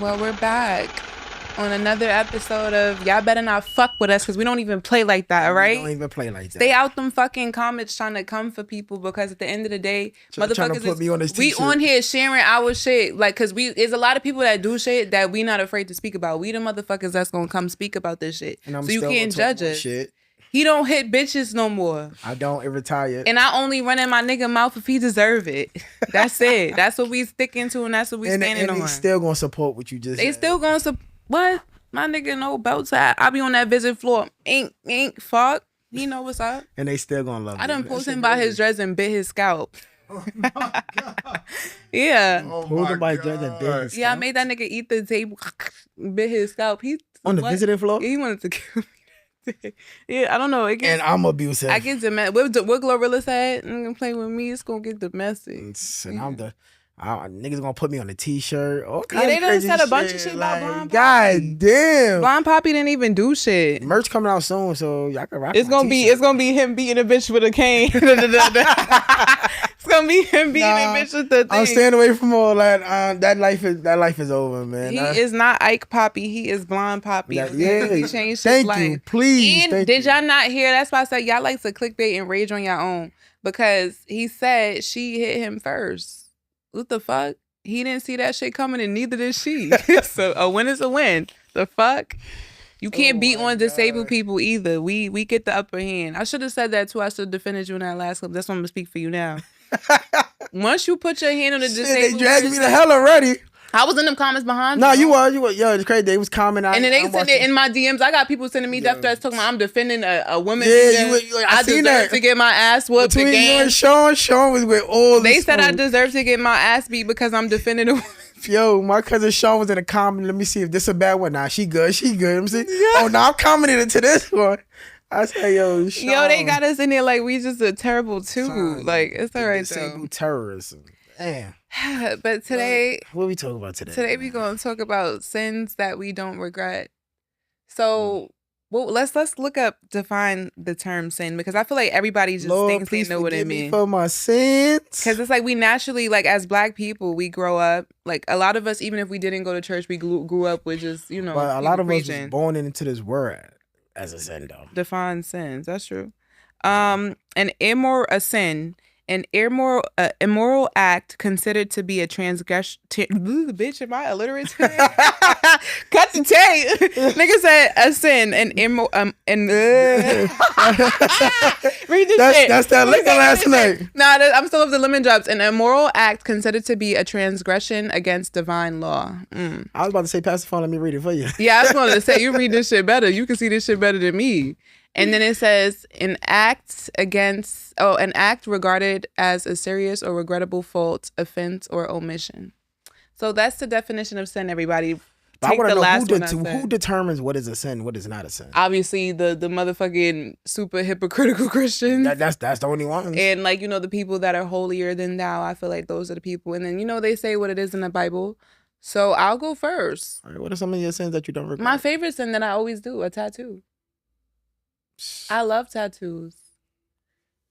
Well, we're back on another episode of Y'all Better Not Fuck With Us, because we don't even play like that, all right? We don't even play like that. Stay out them fucking comments trying to come for people, because at the end of the day, motherfuckers, put me on this we t-shirt. on here sharing our shit. Like, because there's a lot of people that do shit that we not afraid to speak about. We the motherfuckers that's going to come speak about this shit. And I'm so you still can't judge us. Shit. He don't hit bitches no more. I don't. It retired. And I only run in my nigga mouth if he deserve it. That's it. That's what we sticking to, and that's what we standing on. And they still gonna support what you just They said. still gonna support. What? My nigga no belts. I be on that visit floor. Ain't fuck. He know what's up. And they still gonna love I done me. pulled him by his dress and bit his scalp. Oh my God. Yeah. Oh Pulled my him by his dress and bit God. his Yeah, I scalp? made that nigga eat the table. Bit his scalp. He On the what? visiting floor? He wanted to kill me. Yeah, I don't know. It gets, And I'm abusive. I get domestic. What Glorilla said, gonna play with me, it's gonna get domestic. And I'm the niggas gonna put me on a t-shirt. All Yeah, kind they of done crazy said a bunch of shit about like, Blonde God Poppy. damn. Blonde Poppy didn't even do shit. Merch coming out soon, so y'all can rock It's my gonna be him beating a bitch with a cane. It's gonna be him beating a bitch with the thing. I'm staying away from all that. That life is over, man. He is not Ike Poppy. He is Blonde Poppy. Yeah, Okay? yeah. He changed his Thank life. you, please. And thank did you. y'all not hear? That's why I said y'all like to clickbait and rage on your own, because he said she hit him first. What the fuck? He didn't see that shit coming, and neither did she. So a win is a win. The fuck? You can't beat on disabled people either. We get the upper hand. I should have said that too. I should have defended you in that last clip. That's why I'm gonna speak for you now. Once you put your hand on the Shit, disabled they dragged me person- to hell already. I was in them comments behind No, you. you were. Yo, it's crazy. They was commenting. And then they send it in my DMs. I got people sending me death threats talking about I'm defending a woman. Yeah, I seen deserve that. to get my ass whooped Between you again. and Sean was with all They this said I smoke. deserve to get my ass beat because I'm defending a woman. Yo, my cousin Sean was in a comment. Let me see if this a bad one. Nah, she good. I'm saying, oh, no, I'm commenting into this one. I said, yo, Sean. Yo, they got us in there like we just a terrible too. Son, Like, it's all right disabled terrorism. Damn. though. But today What we talking about today? Today we gonna talk about sins that we don't regret. So, well, let's look up, define the term sin, because I feel like everybody just Lord, thinks they please know what it forgive me means. for my sins. Because it's like we naturally, like as Black people, we grow up, like a lot of us, even if we didn't go to church, we grew up with just, you know, But a lot of us preaching. was born into this world as a sin, though. Define sins. That's true. An immoral act considered to be a transgression. Bitch, am I illiterate today? Cut the tape. Nigga said a sin, read this shit. That's that liquor last night. Nah, I'm still of the lemon drops. An immoral act considered to be a transgression against divine law. I was about to say, pass the phone. Let me read it for you. Yeah, I was going to say, you read this shit better. You can see this shit better than me. And then it says, an act regarded as a serious or regrettable fault, offense, or omission. So that's the definition of sin, everybody. But I Take want the to last know one I said. who determines what is a sin, what is not a sin. Obviously, the motherfucking super hypocritical Christians. That's the only one. And like, you know, the people that are holier than thou, I feel like those are the people. And then, you know, they say what it is in the Bible. So I'll go first. All right, what are some of your sins that you don't regret? My favorite sin that I always do, a tattoo. I love tattoos.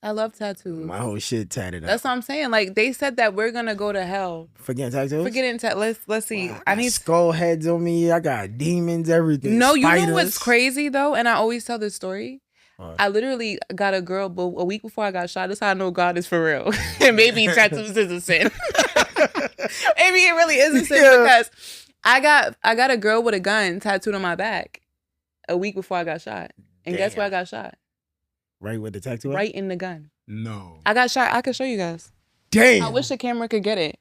My whole shit tatted up. That's what I'm saying. Like, they said that we're gonna go to hell. Forgetting tattoos? Forgetting let's see. Wow, I need skull heads on me. I got demons, everything. No, you know Spiders. what's crazy though? And I always tell this story. What? I literally got a girl, but a week before I got shot. That's how I know God is for real. And maybe tattoos is a sin. Maybe it really is a sin because I got a girl with a gun tattooed on my back a week before I got shot. And guess where I got shot? Right with the tattoo? Right in the gun. No. I got shot. I can show you guys. Damn. I wish the camera could get it.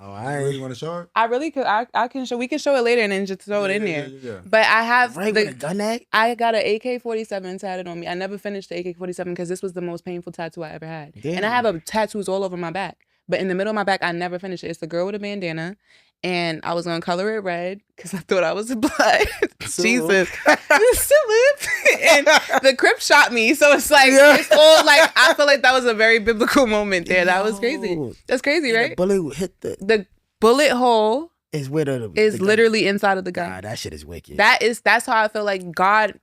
Oh, I really want to show it? I really could. I can show. We can show it later and then just throw it in there. Yeah. But I have Right with a gun act? I got an AK-47 tatted on me. I never finished the AK-47 because this was the most painful tattoo I ever had. Damn. And I have tattoos all over my back. But in the middle of my back, I never finished it. It's the girl with a bandana. And I was going to color it red because I thought I was blood. Jesus. And the Crip shot me. So it's like, it's all like, I feel like that was a very biblical moment there. That was crazy. That's crazy, right? The bullet hit The bullet hole is where the is gun- literally inside of the gun. Nah, that shit is wicked. That's how I feel like God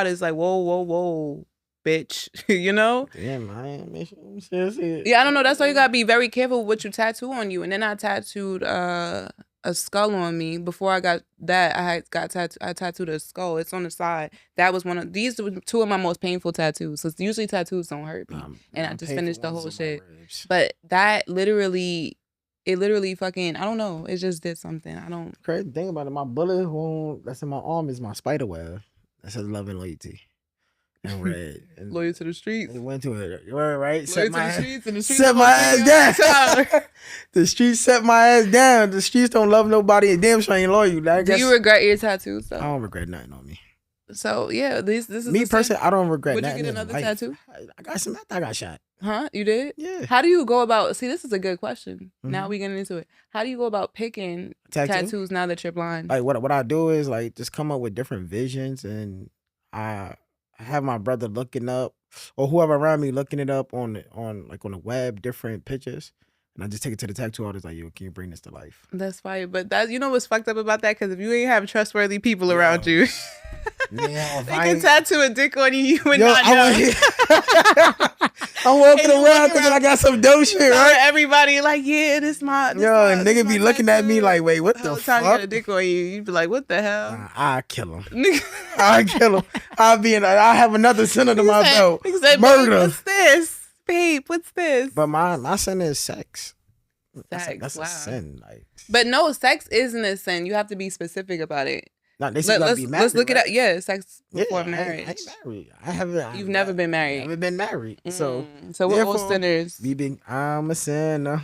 is like, whoa, bitch. You know? Damn, man. Make sure you see it. Yeah, I don't know. That's why you gotta be very careful with what you tattoo on you. And then I tattooed a a skull on me. Before I got that, I tattooed a skull. It's on the side. That was these were two of my most painful tattoos. So usually tattoos don't hurt me. And I just finished the whole shit. But that literally fucking, I don't know. It just did something. I don't. Crazy thing about it, my bullet wound that's in my arm is my spider web. That says love and loyalty. And red. And Loyal to the streets. it went to it. You were right. Loyal to the streets. And the streets Set my ass down. The streets set my ass down. The streets don't love nobody and damn sure ain't loyal. Do you regret your tattoos though? I don't regret nothing on me. So yeah, this is me personally. I don't regret. Would you nothing get another in life. tattoo? I got some. I got shot. Huh? You did? Yeah. How do you go about? See, this is a good question. Mhm. Now we getting into it. How do you go about picking tattoos now that you're blind? Like what I do is like just come up with different visions, and I have my brother looking up, or whoever around me looking it up on the web, different pictures, and I just take it to the tattoo artist like, yo, can you bring this to life? That's fine, but that you know what's fucked up about that? Because if you ain't have trustworthy people around you, Yeah, they can tattoo a dick on you. You would Yo, not know. I'm walking And you around look thinking around- I got some dope shit, right? Everybody like, yeah, this my. Yo, nigga be looking at me like, wait, what the time you got a fuck? dick on you, you'd be like, what the hell? I kill him. I kill him. I have another sin under my belt. He said, Murder. Babe, what's this? Babe, what's this? But my sin is sex. Sex, That's wow. a sin. Like, But no, sex isn't a sin. You have to be specific about it. no, they say Let's be married, look it right? up. Yeah, sex Yeah, before I marriage. ain't married. I haven't. You've never been married. Never been married. So So we're all therefore, sinners. I'm a sinner.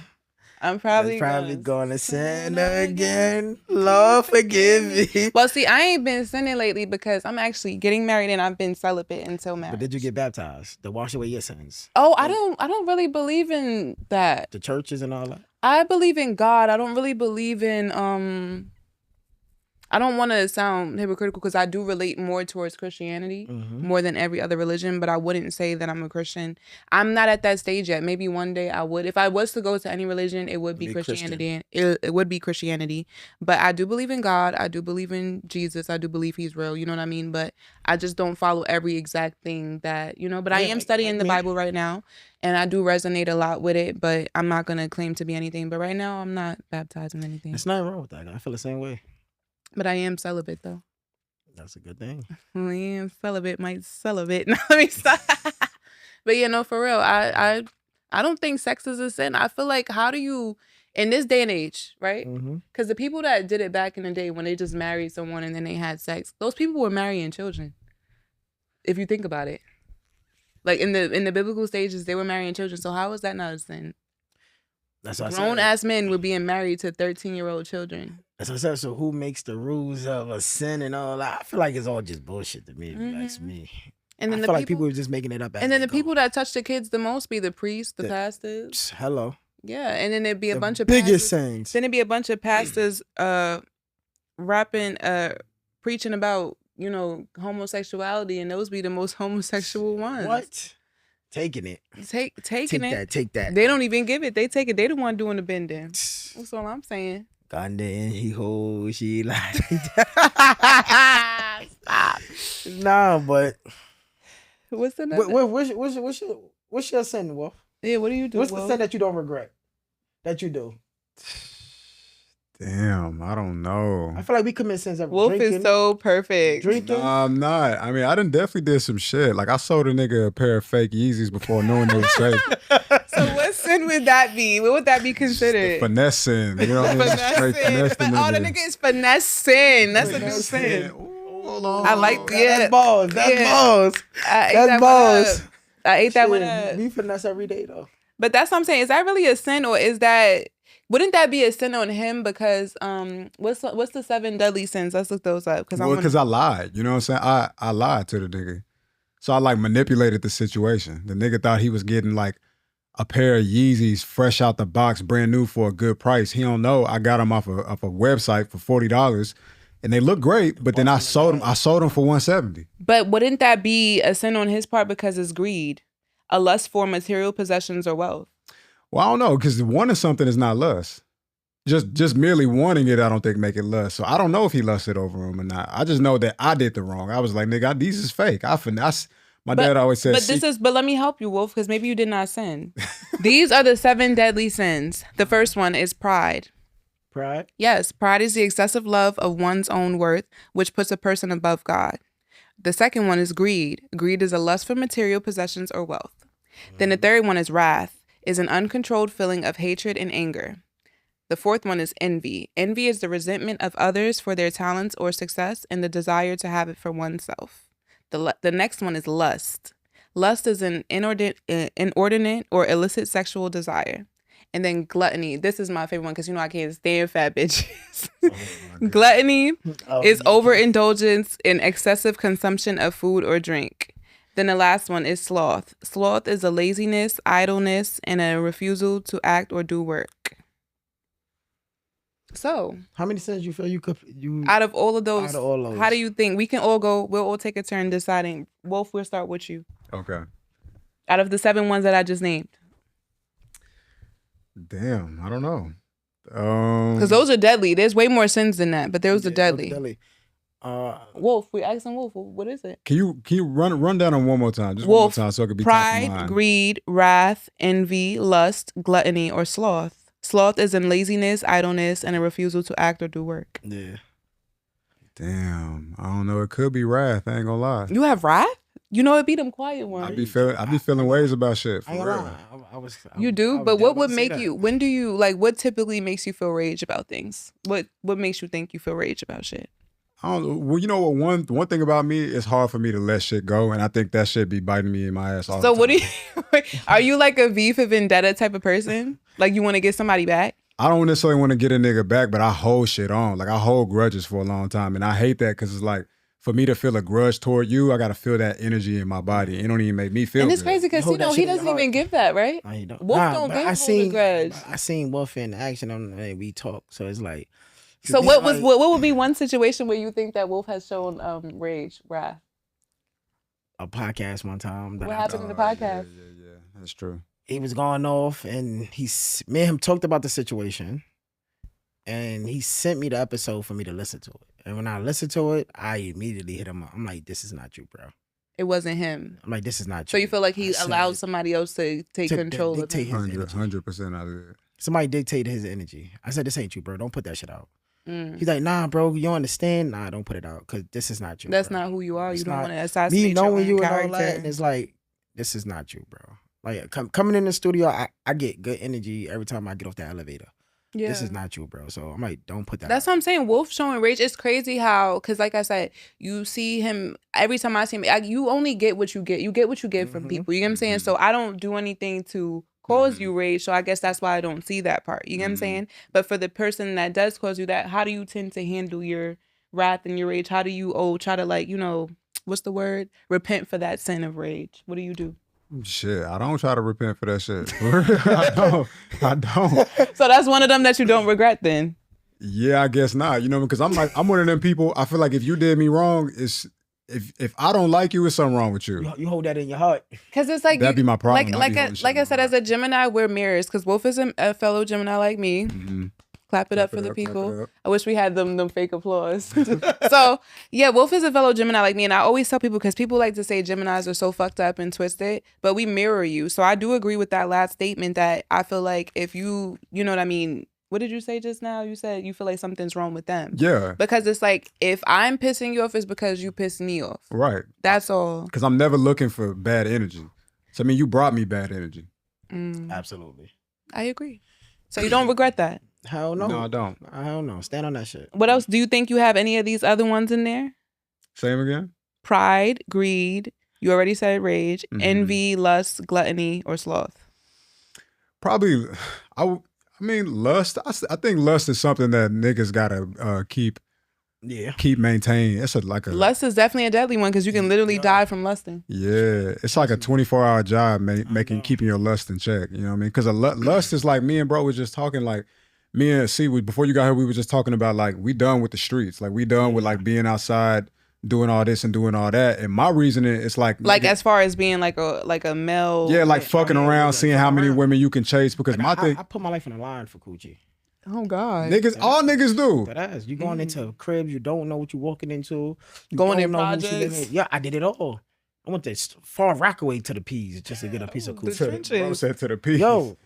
I'm probably gonna sin again. Lord, forgive me. Well, see, I ain't been sinning lately because I'm actually getting married and I've been celibate until marriage. But did you get baptized to wash away your sins? Oh, I don't really believe in that. The churches and all that. I believe in God. I don't really believe in I don't want to sound hypocritical because I do relate more towards Christianity more than every other religion, but I wouldn't say that I'm a Christian. I'm not at that stage yet. Maybe one day I would. If I was to go to any religion, it would be Christianity. It would be Christianity. But I do believe in God. I do believe in Jesus. I do believe he's real. You know what I mean? But I just don't follow every exact thing that, you know, but I am studying the Bible right now. And I do resonate a lot with it, but I'm not going to claim to be anything. But right now, I'm not baptized in anything. There's nothing wrong with that. I feel the same way. But I am celibate, though. That's a good thing. I am celibate, might celibate. No, let me stop. But, you know, for real, I don't think sex is a sin. I feel like, how do you, in this day and age, right? Because the people that did it back in the day when they just married someone and then they had sex, those people were marrying children. If you think about it. Like in the biblical stages, they were marrying children. So how is that not a sin? That's what Grown ass men were being married to 13-year-old children. That's what I said. So who makes the rules of a sin and all that? I feel like it's all just bullshit to me. If you ask me. And then I feel like people are just making it up. And then the people that touch the kids the most be the priests, the pastors. Hello. Yeah, and then there'd be a bunch of biggest pastors. sins. Then it'd be a bunch of pastors rapping, preaching about, you know, homosexuality, and those be the most homosexual ones. What? Taking it. Taking it. Take that. They don't even give it. They take it. They the one doing the bending. That's all I'm saying. Ganda and he holds she like Stop. Nah, but What's the next? what's your sin, Wolf? Yeah, what do you do? What's the Wolf? sin that you don't regret? That you do? Damn, I don't know. I feel like we commit sins every Wolf drinking, is so perfect. drinking. No, I'm not. I mean, I done definitely did some shit. Like, I sold a nigga a pair of fake Yeezys before knowing they were fake. So what sin would that be? What would that be The considered? finessing. You know what I mean? Straight finesse the Oh, the nigga. nigga is finessing. That's a new Finessing. sin. Ooh, hold on. I like That's balls. That's Yeah. balls. I ate That's that balls. one up. I ate that one Shit, up. we finesse every day though. But that's what I'm saying. Is that really a sin, or is that? Wouldn't that be a sin on him? Because what's the 7 deadly sins? Let's look those up. Because I lied. You know what I'm saying? I lied to the nigga. So I like manipulated the situation. The nigga thought he was getting like a pair of Yeezys fresh out the box, brand new for a good price. He don't know. I got them off a website for $40. And they look great, but then I sold them for $170. But wouldn't that be a sin on his part because it's greed, a lust for material possessions or wealth? Well, I don't know, because wanting something is not lust. Just merely wanting it, I don't think make it lust. So I don't know if he lusted over him or not. I just know that I did the wrong. I was like, nigga, these is fake. My dad always said, But let me help you, Wolf, because maybe you did not sin. These are the 7 deadly sins. The first one is pride. Pride. Yes, pride is the excessive love of one's own worth, which puts a person above God. The second one is greed. Greed is a lust for material possessions or wealth. Then the third one is wrath, is an uncontrolled feeling of hatred and anger. The fourth one is envy. Envy is the resentment of others for their talents or success and the desire to have it for oneself. The next one is lust. Lust is an inordinate or illicit sexual desire. And then gluttony. This is my favorite one because I can't stand fat bitches. Gluttony is overindulgence in excessive consumption of food or drink. Then the last one is sloth. Sloth is a laziness, idleness, and a refusal to act or do work. So, how many sins you feel you could out of all of those, out of all those, how do you think we can all go? We'll all take a turn deciding. Wolf, we'll start with you. Okay. Out of the 7 ones that I just named. Damn, I don't know. Because those are deadly. There's way more sins than that, but those are deadly. Wolf, we asking Wolf, what is it? Can you run down on one more time? Just Wolf, one more time so it could be pride, greed, wrath, envy, lust, gluttony, or sloth. Sloth is in laziness, idleness, and a refusal to act or do work. Yeah. Damn, I don't know. It could be wrath. I ain't gonna lie. You have wrath? It be them quiet ones. I be feeling ways about shit. For real. You do, but what would make you? When do you what typically makes you feel rage about things? What makes you think you feel rage about shit? I don't know. Well, you know what? One thing about me, it's hard for me to let shit go, and I think that shit be biting me in my ass all the time. So what do you? Are you like a V for Vendetta type of person? Like you want to get somebody back? I don't necessarily want to get a nigga back, but I hold shit on. Like I hold grudges for a long time, and I hate that because it's like, for me to feel a grudge toward you, I gotta feel that energy in my body. It don't even make me feel. And it's good. crazy because he doesn't even give that, right? No, he don't. Wolf don't give a grudge. I seen Wolf in action and we talk, so it's like. So what would be one situation where you think that Wolf has shown rage, wrath? A podcast one time. What happened in the podcast? Yeah, that's true. He was going off, and me and him talked about the situation, and he sent me the episode for me to listen to it. And when I listened to it, I immediately hit him up. I'm like, this is not you, bro. It wasn't him. I'm like, this is not you. So you feel like he allowed somebody else to take control of him? 100% out of it. Somebody dictated his energy. I said, this ain't you, bro. Don't put that shit out. He's like, nah, bro, you don't understand? Nah, don't put it out because this is not you. That's bro. not who you are. It's you don't not, want to assassinate me knowing you character. and all that, and it's like, this is not you, bro. Like coming in the studio, I get good energy every time I get off the elevator. Yeah. This is not you, bro. So I'm like, don't put that That's out. what I'm saying. Wolf showing rage. It's crazy how, because like I said, you see him, every time I see him, you only get what you get. You get what you get from people. You get what I'm saying? So I don't do anything to cause you rage. So I guess that's why I don't see that part. You get what I'm saying? But for the person that does cause you that, how do you tend to handle your wrath and your rage? How do you try to what's the word? Repent for that sin of rage. What do you do? Shit, I don't try to repent for that shit. I don't. So that's one of them that you don't regret then? Yeah, I guess not. Because I'm one of them people, I feel like if you did me wrong, it's if I don't like you, it's something wrong with you. You hold that in your heart. Because it's like that'd be my problem. Like I said, as a Gemini, we're mirrors. Because Wolf is a fellow Gemini like me. Mm-hmm. Clap it up for the people. I wish we had them fake applause. So yeah, Wolf is a fellow Gemini like me, and I always tell people because people like to say Geminis are so fucked up and twisted, but we mirror you. So I do agree with that last statement that I feel like if you know what I mean. What did you say just now? You said you feel like something's wrong with them. Yeah. Because it's like, if I'm pissing you off, it's because you pissed me off. Right. That's all. Because I'm never looking for bad energy. So, I mean, you brought me bad energy. Absolutely. I agree. So you don't regret that? Hell no. No, I don't. Hell no. Stand on that shit. What else? Do you think you have any of these other ones in there? Same again? Pride, greed. You already said rage. Envy, lust, gluttony, or sloth. Probably, I mean, lust. I think lust is something that niggas gotta keep maintained. It's lust is definitely a deadly one because you can literally die from lusting. Yeah, it's like a 24-hour job keeping your lust in check. You know what I mean? Because lust is like me and bro was just talking like me and before you got here we were just talking about like we done with the streets, like we done with like being outside doing all this and doing all that. And my reasoning is like as far as being like a male. Yeah, like fucking around, seeing how many women you can chase. Because my thing, I put my life on the line for Coochie. Oh God, niggas, all niggas do. That ass. You going into cribs, you don't know what you walking into. You going in projects. Yeah, I did it all. I went this far Rockaway to the P's just to get a piece of Coochie. Bro said to the P's. Yo,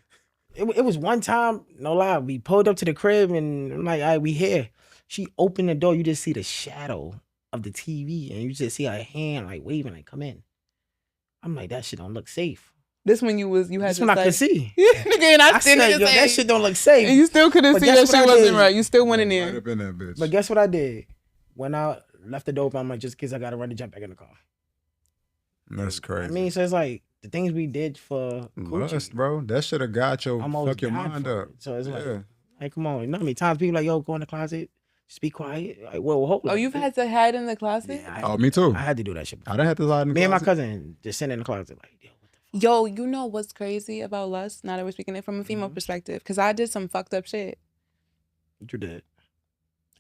it was one time, no lie, we pulled up to the crib and I'm like, all right, we here. She opened the door, you just see the shadow of the TV and you just see her hand like waving, like, come in. I'm like, that shit don't look safe. This when you had That's to when I say, could see. nigga, and I I still said, nigga yo, say, that shit don't look safe. and you still couldn't But see guess that what shit I wasn't did? right. You still went in Might there. have been that bitch. But guess what I did? When I left the door open, I'm like, just in case I gotta run to jump back in the car. That's crazy. I mean, so it's like the things we did for Lust, coochie, bro. That should have got your I'm always fuck your down mind for up. it. So it's like, Yeah. hey, come on. You know how many times people like, yo, go in the closet, just be quiet. Like, well, hold Oh, up. you've had to hide in the closet? Yeah, Oh, me too. I had to do that shit. I done had to lie in the Me and my closet. cousin just sitting in the closet, like, yo, what the fuck? Yo, you know what's crazy about lust? Now that we're speaking it from a female perspective, because I did some fucked up shit. What you did?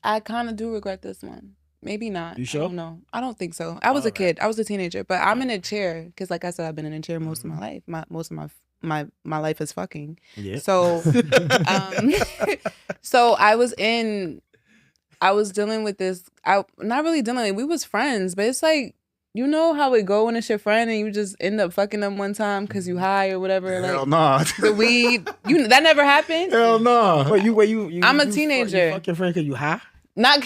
I kind of do regret this one. Maybe not. You sure? I don't know. I don't think so. I was a Okay. kid. I was a teenager, but I'm in a chair because, like I said, I've been in a chair most of my life. Most of my life is fucking. Yeah. So, so I was dealing with this. Not really dealing. We was friends, but it's like, you know how it go when it's your friend and you just end up fucking them one time because you high or whatever. Hell Like nah. the weed. That never happened. Hell nah. Wait, you I'm a you teenager. You fuck your friend because you high? Not.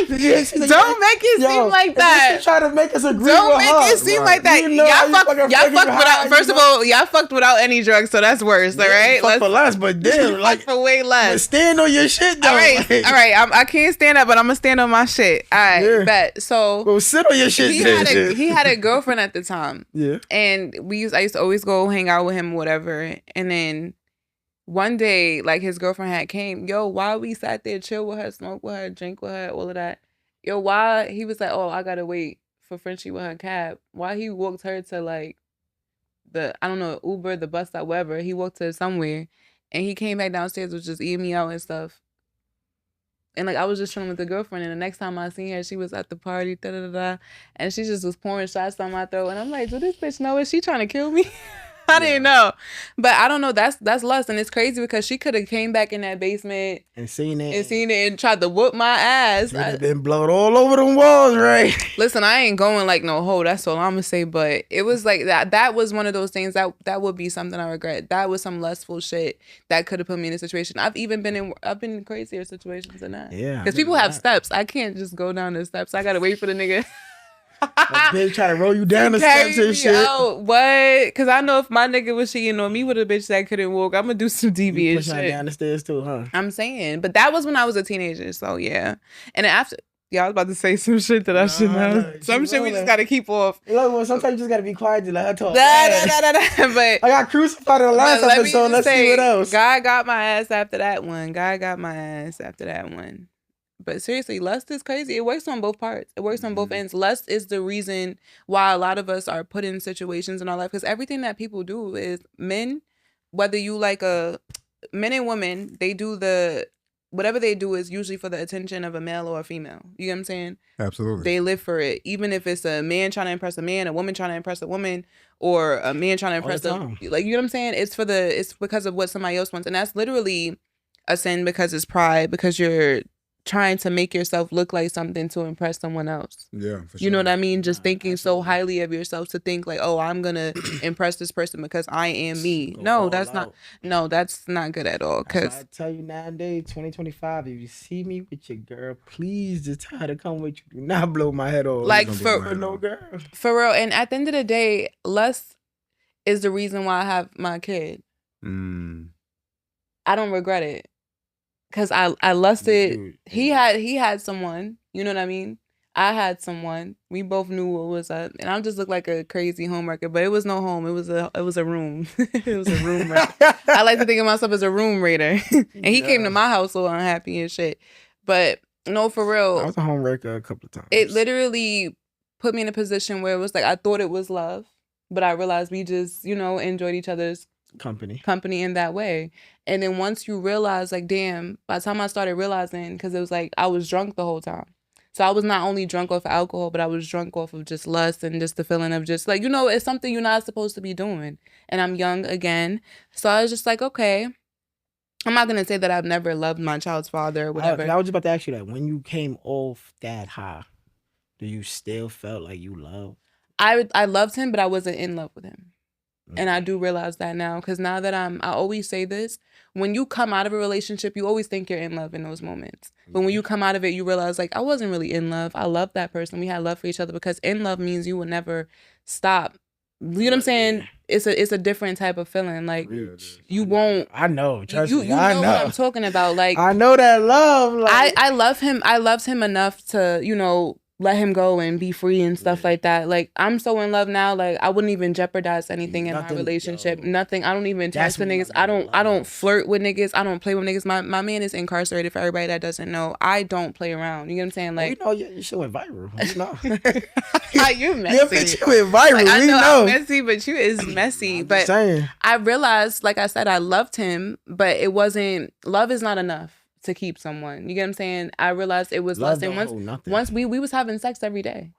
Yeah, she's like, Don't make it seem like if that. She try to make us agree Don't with make her. it seem Right. like that. You know how you fucking Y'all fucking fucked high, without. you First of know? all, y'all fucked without any drugs, so that's worse. All right, Fuck for less, but damn, like, fuck for way but less. stand on your shit though. All right, like, all right. I can't stand up, but I'm gonna stand on my shit. All right, Yeah. bet. So Go sit on your shit. he had a girlfriend at the time, Yeah. and I used to always go hang out with him, or whatever. And then one day, like his girlfriend had came. Yo, while we sat there, chill with her, smoke with her, drink with her, all of that. Yo, why he was like, oh, I gotta wait for Frenchie with her cab. Why he walked her to like I don't know, Uber, the bus stop, wherever. He walked to somewhere, and he came back downstairs, was just eating me out and stuff. And like I was just chilling with the girlfriend, and the next time I seen her, she was at the party, and she just was pouring shots down my throat, and I'm like, do this bitch know? Is she trying to kill me? I didn't know, but I don't know. That's lust, and it's crazy because she could have came back in that basement And seen it. and tried to whoop my ass. You'd have been blowed all over them walls, right? Listen, I ain't going like no hoe. That's all I'm gonna say. But it was like that. That was one of those things that would be something I regret. That was some lustful shit that could have put me in a situation. I've been in crazier situations than that. Yeah. Because people have steps. I can't just go down the steps. I gotta wait for the nigga. Like, bitch try to roll you down the Carry steps and me shit. out. What? Because I know if my nigga was cheating on me with a bitch that couldn't walk, I'm gonna do some You deviant push her shit. down the stairs too, huh? I'm saying, but that was when I was a teenager. So yeah, and then after. Yeah, I was about to say some shit that I shouldn't Nah, have. Some keep shit we just rolling. gotta keep off. Look, well, sometimes you just gotta be quiet to let her talk. But I got crucified in the last but let me episode. just Let's see what else. God got my ass after that one. God got my ass after that one. But seriously, lust is crazy. It works on both parts. It works on both ends. Lust is the reason why a lot of us are put in situations in our life. Because everything that people do is men, whether you like men and women, they do whatever they do is usually for the attention of a male or a female. You get what I'm saying? Absolutely. They live for it. Even if it's a man trying to impress a man, a woman trying to impress a woman, or a man trying to impress the time. like, you know what I'm saying? It's because of what somebody else wants. And that's literally a sin because it's pride, because you're trying to make yourself look like something to impress someone else. Yeah, for sure. You know what I mean? Just thinking so highly of yourself to think like, oh, I'm gonna impress this person because I am me. Go No, all that's out. that's not good at all. That's why Cause I tell you nowadays, 2025, if you see me with your girl, please just try to come with you. Do not blow my head off. Like, Don't for- blow my for head no off. girl. for real. And at the end of the day, lust is the reason why I have my kid. I don't regret it. Cause I lusted. Dude, He had someone. You know what I mean? I had someone. We both knew what was up, and I just looked like a crazy homewrecker. But it was no home. It was a room. It was a room. I like to think of myself as a room raider. And he came to my house all unhappy and shit. But no, for I real, was a home wrecker a couple of times. it literally put me in a position where it was like I thought it was love, but I realized we just enjoyed each other's company in that way. And then once you realize, like, damn, by the time I started realizing, because it was like I was drunk the whole time. So I was not only drunk off of alcohol, but I was drunk off of just lust and just the feeling of just like, it's something you're not supposed to be doing. And I'm young again. So I was just like, okay, I'm not going to say that I've never loved my child's father or whatever. I was just about to ask you that. When you came off that high, do you still felt like you loved? I loved him, but I wasn't in love with him. And I do realize that now, because now that I always say this, when you come out of a relationship, you always think you're in love in those moments. But when you come out of it, you realize, like, I wasn't really in love. I loved that person. We had love for each other, because in love means you will never stop. You know what I'm saying? It's a different type of feeling. Like, you won't. I know. Trust You me. know I know what I'm talking about. Like, I know that love. Like, I love him. I loved him enough to, you know, let him go and be free and stuff like that. Like, I'm so in love now. Like, I wouldn't even jeopardize anything in my relationship. Yo. Nothing. I don't even That's text with when you niggas. know I don't love. flirt with niggas. I don't play with niggas. My man is incarcerated, for everybody that doesn't know. I don't play around. You get what I'm saying? Like, you know, you should went viral. You know. you're messy. Your bitch went viral. Like, I we know know. I'm messy, but you is messy. I'm But just saying. I realized, like I said, I loved him, but it wasn't. Love is not enough to keep someone. You get what I'm saying? I realized it was Love less than don't hold nothing. once we was having sex every day.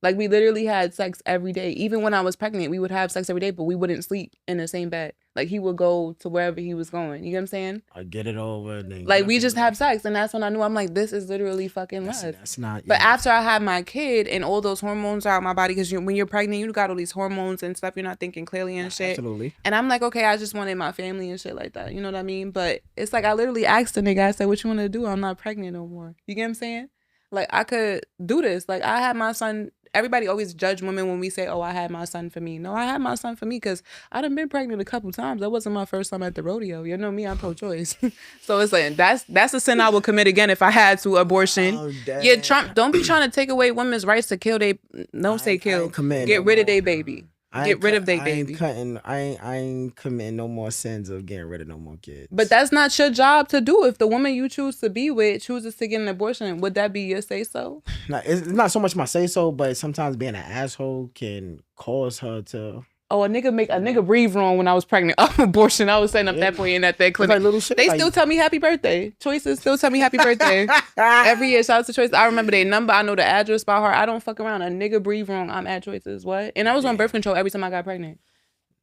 Like, we literally had sex every day. Even when I was pregnant, we would have sex every day, but we wouldn't sleep in the same bed. Like, he would go to wherever he was going. You get what I'm saying? I get it over. And then Like, we just have sex, and that's when I knew, I'm like, this is literally fucking love. That's not. But after I had my kid and all those hormones are out my body, because when you're pregnant, you got all these hormones and stuff. You're not thinking clearly and shit. Absolutely. And I'm like, okay, I just wanted my family and shit like that. You know what I mean? But it's like, I literally asked the nigga, I said, what you want to do? I'm not pregnant no more. You get what I'm saying? Like, I could do this. Like, I had my son. Everybody always judge women when we say, oh, I had my son for me. No, I had my son for me because I done been pregnant a couple times. That wasn't my first time at the rodeo. You know me, I'm pro-choice. So it's like, that's a sin I would commit again if I had to abortion. Oh, Yeah, Trump, don't be trying to take away women's rights to kill they, don't say kill, get rid of their baby. Get rid of their baby. I ain't committing no more sins of getting rid of no more kids. But that's not your job to do. If the woman you choose to be with chooses to get an abortion, would that be your say so? It's not so much my say so, but sometimes being an asshole can cause her to. Oh, a nigga breathe wrong when I was pregnant. Abortion. I was setting up that point in at that clinic. Like little shit. They still tell me happy birthday. Choices still tell me happy birthday. Every year, shout out to Choices. I remember their number. I know the address by heart. I don't fuck around. A nigga breathe wrong. I'm at Choices. What? And I was on birth control every time I got pregnant.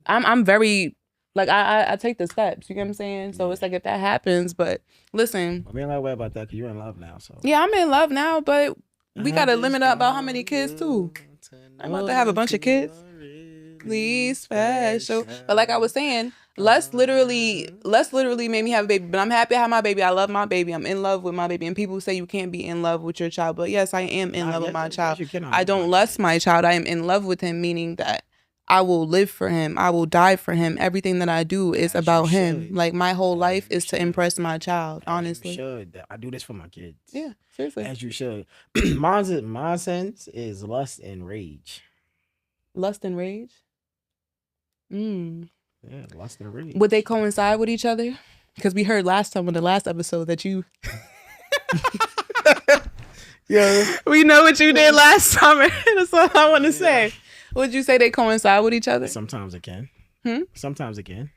I'm very, like, I take the steps. You get what I'm saying? So it's like, if that happens, but listen. We ain't like worry about that because you're in love now. So yeah, I'm in love now, but we got to limit up about how many kids too. I'm about to have a bunch of kids. Please special. But like I was saying, let's literally made me have a baby. But I'm happy I have my baby. I love my baby. I'm in love with my baby. And people say you can't be in love with your child. But yes, I am in love with my child. I don't lust my child. I am in love with him, meaning that I will live for him. I will die for him. Everything that I do is about him. Like, my whole life is to impress my child, honestly. You should. I do this for my kids. Yeah, seriously. As you should. My sense is lust and rage. Lust and rage? Yeah, lust and rage. Would they coincide with each other? Because we heard last time in the last episode that you... Yeah. We know what you did last summer. That's all I want to say. Would you say they coincide with each other? Sometimes it can. Sometimes it can.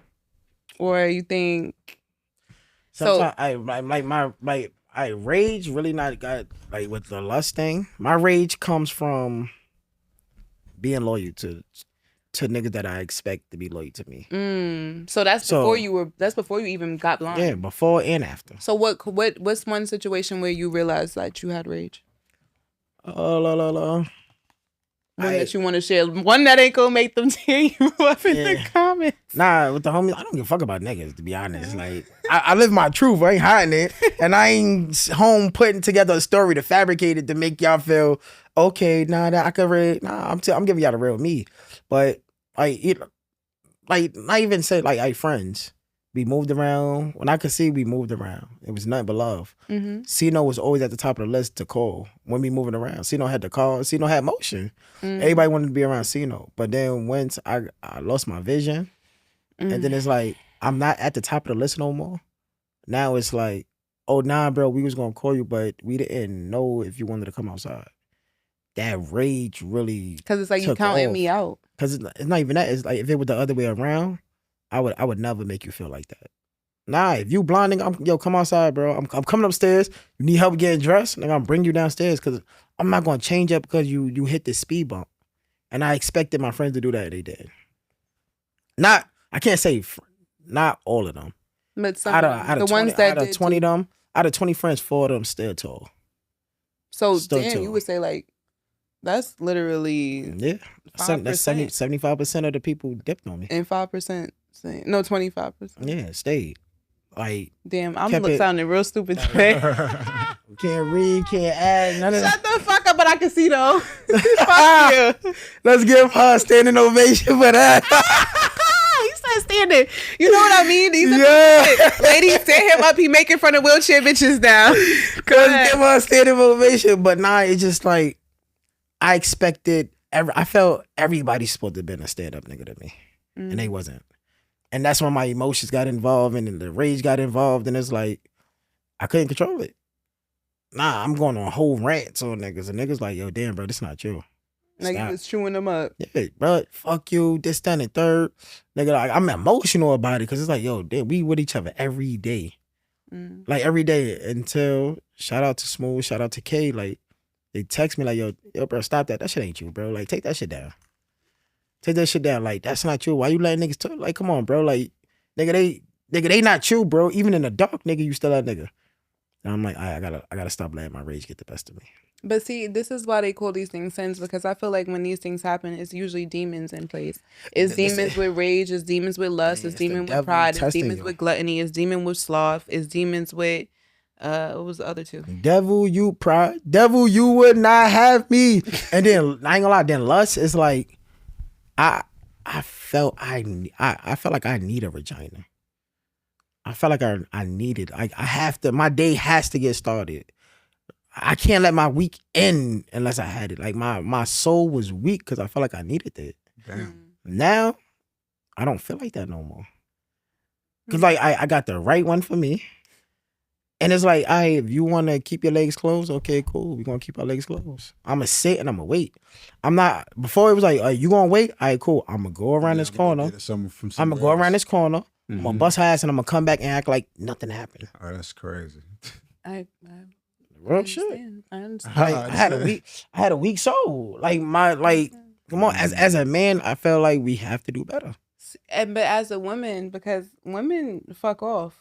Or you think... Sometimes I rage really not got, like, with the lust thing. My rage comes from being loyal to niggas that I expect to be loyal to me. So that's before you even got blind. Yeah, before and after. So what's one situation where you realized that you had rage? One that you want to share. One that ain't gonna make them tear you up in the comments. Nah, with the homies, I don't give a fuck about niggas, to be honest. Like, I live my truth. I ain't hiding it. And I ain't home putting together a story to fabricate it to make y'all feel, okay, that I could read. Nah, I'm giving y'all the real me. But, not even say, like, friends. We moved around. When I could see, we moved around. It was nothing but love. Sino was always at the top of the list to call when we moving around. Sino had to call. Sino had motion. Everybody wanted to be around Sino. But then once I lost my vision, and then it's like, I'm not at the top of the list no more. Now it's like, oh, nah, bro, we was going to call you, but we didn't know if you wanted to come outside. That rage really Because it's like you counting me out. Because it's not even that. It's like, if it was the other way around, I would never make you feel like that. Nah, if you blinding, come outside, bro. I'm coming upstairs. You need help getting dressed, and I'm gonna bring you downstairs because I'm not gonna change up because you hit the speed bump. And I expected my friends to do that. They did. I can't say not all of them. But some out the of 20, ones that out of did 20 of them, out of 20 friends, 4 of them still tall. So Still damn, tall. you would say like That's literally Yeah. 5%. That's 75% of the people dipped on me. And 5%. No, 25%. Yeah, stayed. Like, Damn, I'm kept it- sounding real stupid today. can't read, can't add, none of that. Shut the fuck up, but I can see though. Fuck you. Let's give her a standing ovation for that. He said standing. You know what I mean? These are Yeah. ladies, set him up. He making fun of wheelchair bitches now. Let's give her a standing ovation. But nah, it's just like, I expected, I felt everybody's supposed to have been a stand-up nigga to me. And they wasn't. And that's when my emotions got involved and the rage got involved. And it's like, I couldn't control it. Nah, I'm going on whole rants on niggas. And niggas like, yo, damn, bro, this not you. Like he was chewing them up. Yeah, bro, fuck you, this, that, and third. Nigga, like, I'm emotional about it because it's like, yo, damn, we with each other every day. Like, every day until, shout out to Smooth, shout out to K. Like, they text me like, yo, bro, stop that. That shit ain't you, bro. Like, take that shit down. Take that shit down. Like, that's not you. Why you letting niggas talk? Like, come on, bro. Like, nigga, they not you, bro. Even in the dark, nigga, you still that nigga. And I'm like, I gotta stop letting my rage get the best of me. But see, this is why they call these things sins, because I feel like when these things happen, it's usually demons in place. It's demons with rage, it's demons with lust, it's demons with pride, it's demons with gluttony, it's demons with sloth, it's demons with what was the other two? Devil, you pride. Devil, you would not have me. And then I ain't gonna lie, then lust is like, I felt like I need a vagina. I felt like I needed. I have to. My day has to get started. I can't let my week end unless I had it. Like my soul was weak because I felt like I needed it. Damn. Now I don't feel like that no more. Cause like I got the right one for me. And it's like, if you want to keep your legs closed, okay, cool. We're going to keep our legs closed. I'm going to sit and I'm going to wait. I'm not, before it was like, you going to wait? All right, cool. I'm going to go around this corner. I'm going to go around this corner. I'm going to bust her ass and I'm going to come back and act like nothing happened. Oh, that's crazy. I Real shit. I understand. Like, I had a weak soul. Like come on, as a man, I felt like we have to do better. But as a woman, because women fuck off.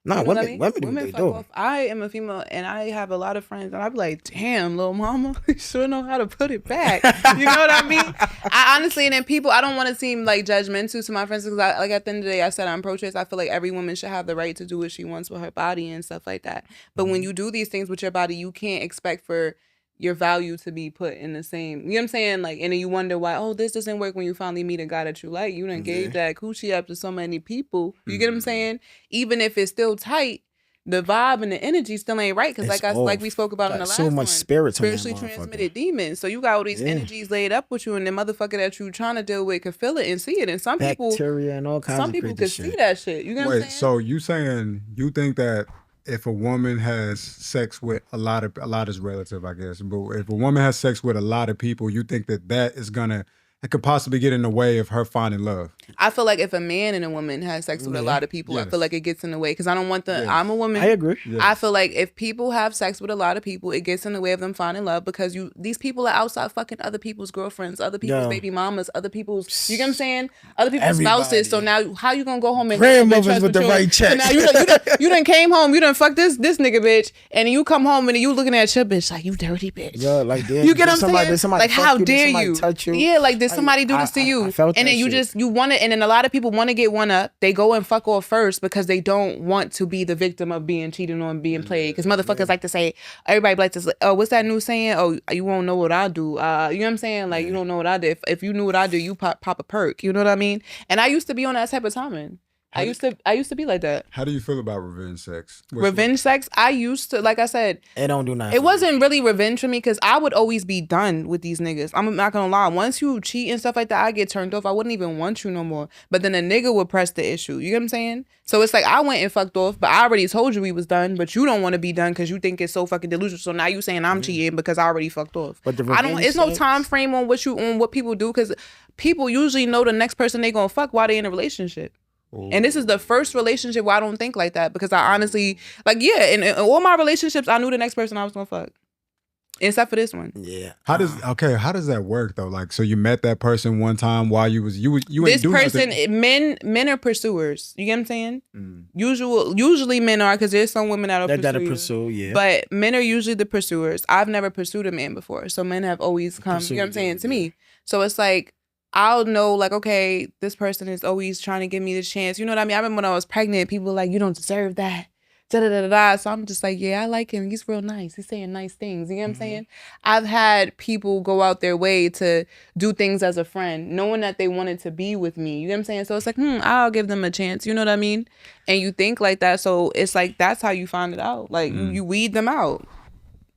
Nah, You know what I mean? women do what they fuck do. off. I am a female and I have a lot of friends and I be like, damn, little mama, you sure know how to put it back. You know what I mean? I honestly, and then people, I don't want to seem like judgmental to my friends because like at the end of the day, I said I'm pro-choice. I feel like every woman should have the right to do what she wants with her body and stuff like that. But when you do these things with your body, you can't expect for your value to be put in the same, you know what I'm saying? Like, and then you wonder why, this doesn't work when you finally meet a guy that you like. You done gave that coochie up to so many people. You get what I'm saying? Even if it's still tight, the vibe and the energy still ain't right because like we spoke about in the last so much one, spiritually transmitted demons. So you got all these energies laid up with you, and the motherfucker that you trying to deal with could feel it and see it. And some bacteria and all kinds some of people crazy could shit. see that shit. You know what I'm saying? So you saying you think that if a woman has sex with a lot is relative, I guess, but if a woman has sex with a lot of people, you think that is gonna, it could possibly get in the way of her finding love? I feel like if a man and a woman has sex with a lot of people, I feel like it gets in the way because I don't want I'm a woman. I agree. I feel like if people have sex with a lot of people, it gets in the way of them finding love because these people are outside fucking other people's girlfriends, other people's baby mamas, other people's, you get what I'm saying? Other people's spouses. So now how you gonna go home and grandmothers with the right check? So now you done came home, you done fucked this nigga bitch, and you come home and you looking at your bitch like you dirty bitch. Yeah, like you get what I'm saying? Like how dare you? Touch you? Yeah, like did somebody do this to you? And then you want it, and then a lot of people want to get one up. They go and fuck off first because they don't want to be the victim of being cheated on, being played. Because motherfuckers like to say, everybody like to say, oh, what's that new saying? Oh, you won't know what I do. You know what I'm saying? Like you don't know what I did. If you knew what I do, you pop a perk. You know what I mean? And I used to be on that type of timing. I used to be like that. How do you feel about revenge sex? Revenge sex? I used to, like I said, it don't do nothing. It wasn't really revenge for me because I would always be done with these niggas. I'm not gonna lie. Once you cheat and stuff like that, I get turned off. I wouldn't even want you no more. But then a nigga would press the issue. You get what I'm saying? So it's like I went and fucked off, but I already told you we was done. But you don't want to be done because you think it's so fucking delusional. So now you saying I'm cheating because I already fucked off. But It's no time frame on what people do because people usually know the next person they gonna fuck while they in a relationship. Ooh. And this is the first relationship where I don't think like that because I honestly, like, in all my relationships, I knew the next person I was gonna fuck. except for this one. Yeah. How does that work though? Like, so you met that person one time while you ain't This do person, nothing. men are pursuers. You get what I'm saying? Mm. Usually men are, because there's some women That that'll gotta pursue. pursue, yeah. But men are usually the pursuers. I've never pursued a man before, so men have always come. You know what I'm saying to me. So it's like I'll know, like, okay, this person is always trying to give me the chance. You know what I mean? I remember when I was pregnant, people were like, you don't deserve that. Da, da, da, da, da. So I'm just like, yeah, I like him. He's real nice. He's saying nice things. You know what I'm saying? I've had people go out their way to do things as a friend, knowing that they wanted to be with me. You know what I'm saying? So it's like, I'll give them a chance. You know what I mean? And you think like that. So it's like, that's how you find it out. Like, you weed them out.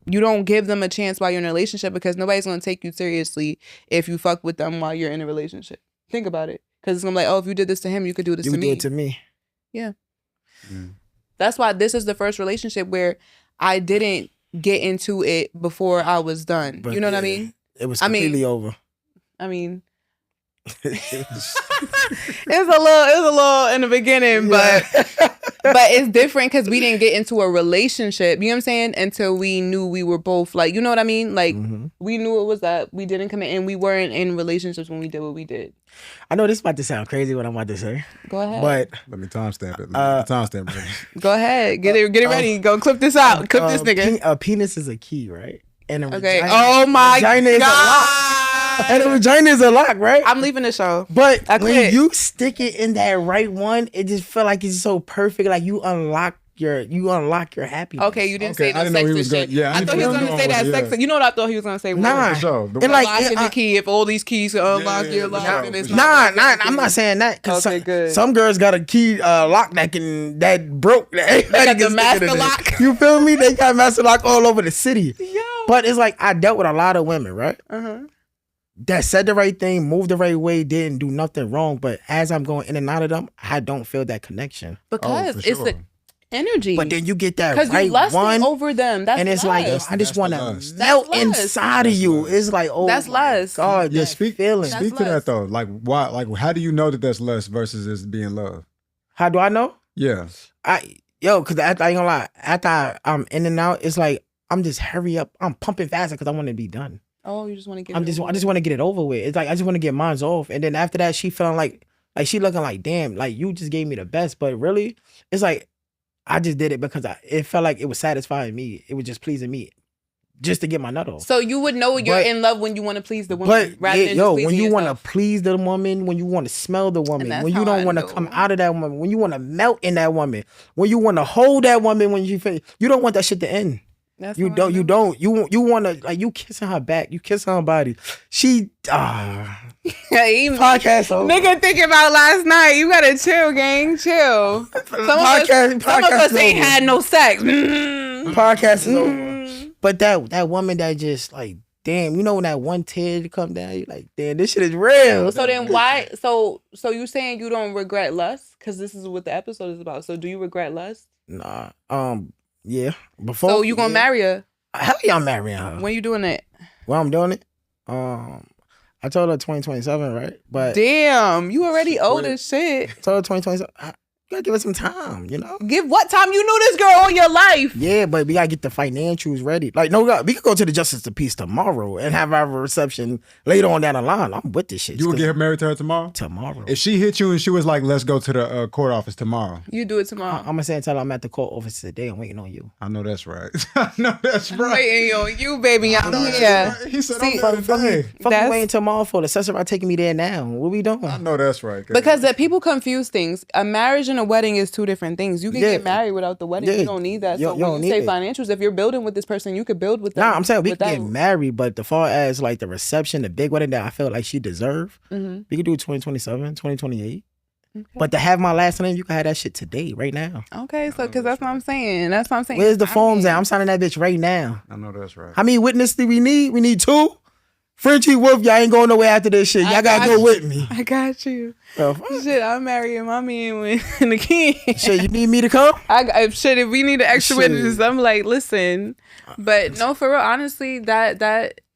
You don't give them a chance while you're in a relationship, because nobody's going to take you seriously if you fuck with them while you're in a relationship. Think about it. Because it's going to be like, oh, if you did this to him, you could do this You to do me. it to me. Yeah. Mm. That's why this is the first relationship where I didn't get into it before I was done. But you know what I yeah, mean? It was I mean- completely over. I mean, it was a little in the beginning, but it's different because we didn't get into a relationship. You know what I'm saying? Until we knew we were both like, you know what I mean? Like we knew it was that we didn't commit, and we weren't in relationships when we did what we did. I know this is about to sound crazy what I'm about to say, Go ahead. but Let me timestamp it. Timestamp it. Go ahead. Get it ready. Go clip this out. Clip this nigga. A penis is a key, right? And a Okay. vagina, Oh my vagina is a lock. God. And a vagina is a lock, right? I'm leaving the show. But I when quit. you stick it in that right one, it just feel like it's so perfect. Like you unlock your happiness. Okay, you didn't Okay, say I no didn't know he was sexist gonna- shit. yeah, I I thought he was didn't going know to say what that was- yeah. sex. You know what I thought he was going to say? Nah. For sure. And like, Locking the key. If all these keys can unlock yeah, your for lock, sure, and it's for not. Nah, I'm not saying that. Cause Okay, good. some girls got a key lock that broke. They got the master lock. You feel me? They got master lock all over the city. Yo. But it's like I dealt with a lot of women, right? Uh-huh. That said the right thing, moved the right way, didn't do nothing wrong. But as I'm going in and out of them, I don't feel that connection. Because for it's sure. the energy. But then you get that because right you lusting one, over them. That's and it's lust. like I just That's want the to lust. melt That's lust. inside of you. lust. It's like, oh, That's my lust. God, Yeah, that feeling. That's speak to that lust. though. Like why? Like how do you know that that's lust versus this being love? How do I know? Yeah. Because after I ain't gonna lie, after I'm in and out, it's like I'm just hurry up. I'm pumping faster because I want to be done. Oh, you just want to get. I just want to get it over with. It's like I just want to get mine off, and then after that, she feeling like she looking like, damn, like you just gave me the best, but really, it's like I just did it because it felt like it was satisfying me. It was just pleasing me, just to get my nut off. So you would know you're But- in love when you want to please the woman, But rather yeah, than yo, just when you want want to please the woman, when you want to smell the woman, that's when you how don't I want to know. come out of that woman, when you want to melt in that woman, when you want to hold that woman, when you don't want that shit to end. You don't. You want to, like, you kissing her back, you kissing her body. She podcast over. Nigga thinking about last night. You gotta chill, gang. Chill. Some of us ain't over. had no sex. Mm. Podcast is over. Mm. But that woman that just like, damn, you know when that one tear come down, you like, damn, this shit is real. So then why? So you saying you don't regret lust? Because this is what the episode is about. So do you regret lust? Nah. Yeah. Before. So you gonna marry her? Hell yeah, I'm marrying her. When you doing it? Well, I'm doing it. I told her 2027, right? But Damn, you already old as shit. I told her 2027. You gotta give it some time, you know? Give what time? You knew this girl all your life. Yeah, but we gotta get the financials ready. Like, no, we could go to the Justice of Peace tomorrow and have our reception later on down the line. I'm with this shit. You would get married to her tomorrow? tomorrow. If she hit you and she was like, "Let's go to the court office tomorrow," You do it tomorrow. I'm gonna say until I'm at the court office today. I'm waiting on you. I know that's right. I know that's I'm right. waiting on you, baby. I'm here. He said, See, "I'm today." Fuck That's- me waiting tomorrow for the assessor taking me there now. What we doing? I know that's right. Because that people confuse things. A marriage and a wedding is two different things. You can Yeah. get married without the wedding. Yeah. You don't need that. You So don't when need you say it. financials, if you're building with this person, you could build with them. Nah, I'm saying we with can that. get married, but the far as like the reception, the big wedding that I felt like she deserved, Mhm. we could do 2027, 2028. Okay. But to have my last name, you can have that shit today, right now. Okay, so because that's what I'm saying. That's what I'm saying. Where's the I forms mean, at? I'm signing that bitch right now. I know that's right. How many witnesses do we need? We need 2. Frenchie Wolf, y'all ain't going nowhere after this shit. Y'all I gotta got go with me. I got you. Well, Shit, I'm marrying mommy and the king. shit, you need me to come? If we need an extra Shit. witness, I'm like, listen. But no, for real, honestly, that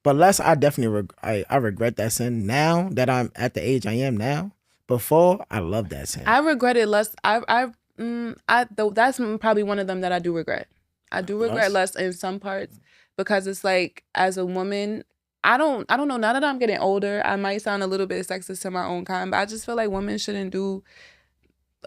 But less, I definitely I regret that sin now that I'm at the age I am now. Before, I love that sin. I regret it less. That's probably one of them that I do regret. I do regret less in some parts, because it's like, as a woman, I don't know. Now that I'm getting older, I might sound a little bit sexist to my own kind, but I just feel like women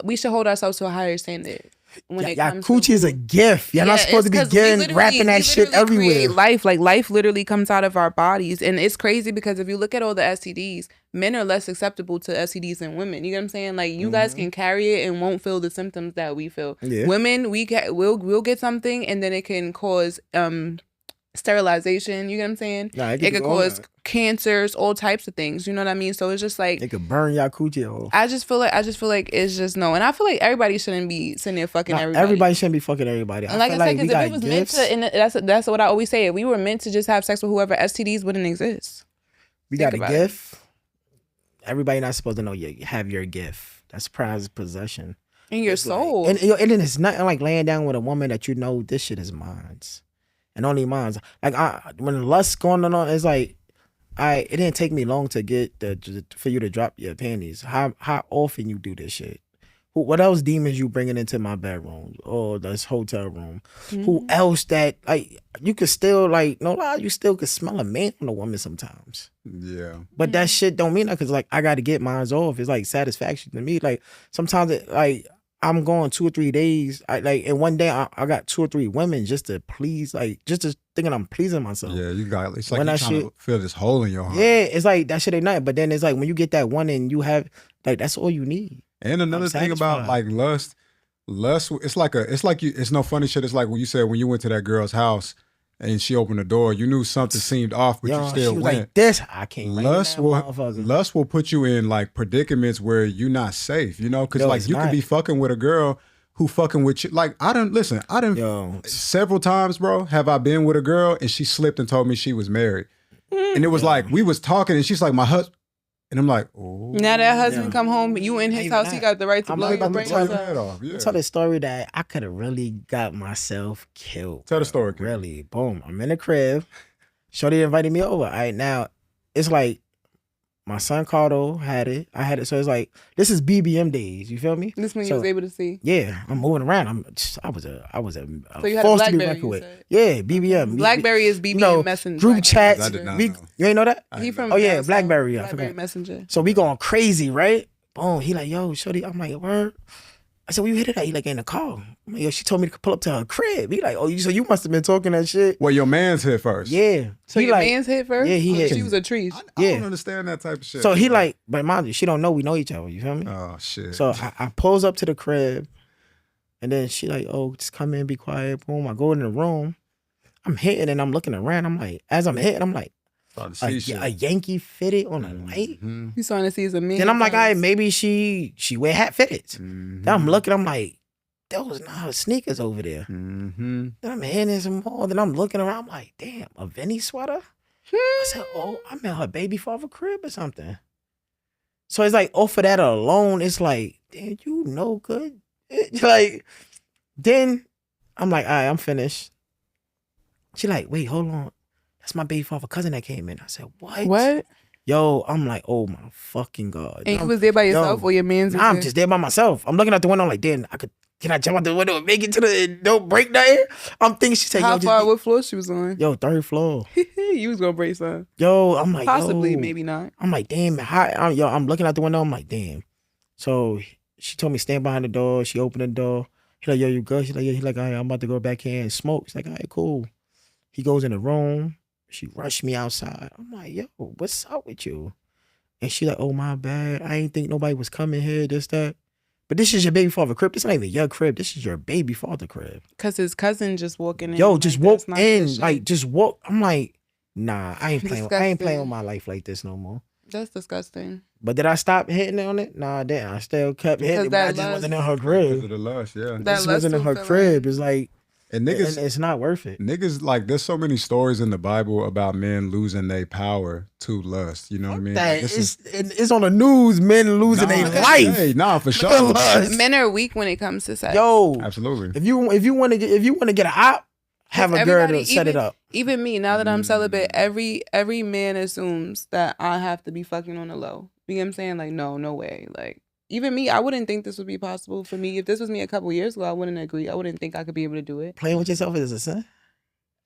we should hold ourselves to a higher standard. When it comes coochie to is a gift. You're not supposed to be getting wrapping that shit everywhere. Life literally comes out of our bodies, and it's crazy because if you look at all the STDs, men are less susceptible to STDs than women. You get what I'm saying? Like, you guys can carry it and won't feel the symptoms that we feel. Yeah. Women, we'll get something and then it can cause sterilization. You get what I'm saying? Nah, it could cause cancers, all types of things. You know what I mean? So it's just like, it could burn y'all coochie hole. I just feel like it's just no. And I feel like everybody shouldn't be sitting there fucking everybody. Everybody shouldn't be fucking everybody. And like I said, because if it was meant to, and that's what I always say, if we were meant to just have sex with whoever, STDs wouldn't exist. We got a gift. Everybody not supposed to know you have your gift. That's prized possession. In your soul. Like, and then it's nothing like laying down with a woman that you know this shit is mine. And only mine. Like, when lust's going on, it's like, it didn't take me long to get for you to drop your panties. How often you do this shit? What else demons you bringing into my bedroom or this hotel room? Mm-hmm. Who else that, like, you could still, like, no lie, you still could smell a man on a woman sometimes. Yeah. But that shit don't mean that, because, like, I got to get mine off. It's like satisfaction to me. Like, sometimes I'm going 2 or 3 days. And one day I got 2 or 3 women just to please, like, just to thinking I'm pleasing myself. Yeah, it's like you trying to fill this hole in your heart. Yeah, it's like that shit ain't nothing. But then it's like when you get that one and you have, like, that's all you need. And another thing about, like, lust, it's no funny shit. It's like when you said when you went to that girl's house and she opened the door, you knew something seemed off, but you still went. Like, this, I can't. Lust will put you in, like, predicaments where you're not safe, you know? Because, like, you could be fucking with a girl who fucking with you. Like, several times, bro, have I been with a girl and she slipped and told me she was married. And it was like, we was talking and she's like, my husband. And I'm like, oh. Now that husband come home, you in his house, he got the right to blow your brains out. Tell the story that I could have really got myself killed. Tell the story. Really. Boom. I'm in the crib. Shorty invited me over. All right, now, it's like, my son Cardo had it. I had it. So it's like, this is BBM days. You feel me? This when you was able to see. Yeah, I'm moving around. I was a so you had a BlackBerry, you said? Yeah, BBM. BlackBerry is BBM Messenger. Group chats. I did not know. You ain't know that? He from BlackBerry. I forgot. Messenger. So we going crazy, right? Boom. He like, yo, shorty. I'm like, word. I said, where you hit it at? He like, in the car. I'm like, yo, she told me to pull up to her crib. He like, oh, so you must have been talking that shit. Well, your man's hit first. Yeah. So your man's hit first? Yeah, he hit. She was a tree. I don't understand that type of shit. So he like, but mind you, she don't know we know each other. You feel me? Oh, shit. So I pulls up to the crib, and then she like, oh, just come in, be quiet. Boom. I go in the room. I'm hitting and I'm looking around. I'm like, as I'm hitting, I'm like, a Yankee fitted on a light. You starting to see as a man. Then I'm like, all right, maybe she wear hat fitteds. Then I'm looking, I'm like, there was not her sneakers over there. Then I'm hitting some more. Then I'm looking around, I'm like, damn, a Vinny sweater? I said, oh, I'm in her baby father crib or something. So it's like, off of that alone, it's like, damn, you no good. Like, then I'm like, all right, I'm finished. She like, wait, hold on. That's my baby father cousin that came in. I said, what? What? Yo, I'm like, oh my fucking God. And you was there by yourself or your man's? Nah, I'm just there by myself. I'm looking out the window like, damn, can I jump out the window and make it to the, don't break nothing? I'm thinking, she said, how far, what floor she was on? Yo, 3rd floor. You was gonna break something. Yo, I'm like, possibly, yo. maybe not. I'm like, damn, I'm looking out the window, I'm like, damn. So she told me stand behind the door. She opened the door. He like, yo, you good? She like, yeah. He like, all right, I'm about to go back here and smoke. She's like, all right, cool. He goes in the room. She rushed me outside. I'm like, yo, what's up with you? And she like, oh, my bad. I ain't think nobody was coming here, this, that. But this is your baby father crib. This not even your crib. This is your baby father crib. Because his cousin just walking in. Yo, just walk in. Like, just walk. I'm like, nah, I ain't playing with my life like this no more. That's disgusting. But did I stop hitting on it? Nah, I didn't. I still kept hitting it, but I just wasn't in her crib. Because of the lust, yeah. This wasn't in her crib. It's like, and niggas, and it's not worth it. Niggas, like, there's so many stories in the Bible about men losing their power to lust. You know what I mean? It's on the news, men losing their life. Hey, nah, for sure. Men are weak when it comes to sex. Yo, absolutely. If you want to get an op, have a girl to set it up. Even me, now that I'm celibate, every man assumes that I have to be fucking on the low. You know what I'm saying? Like, no way. Like, even me, I wouldn't think this would be possible for me. If this was me a couple years ago, I wouldn't agree. I wouldn't think I could be able to do it. Playing with yourself is a sin?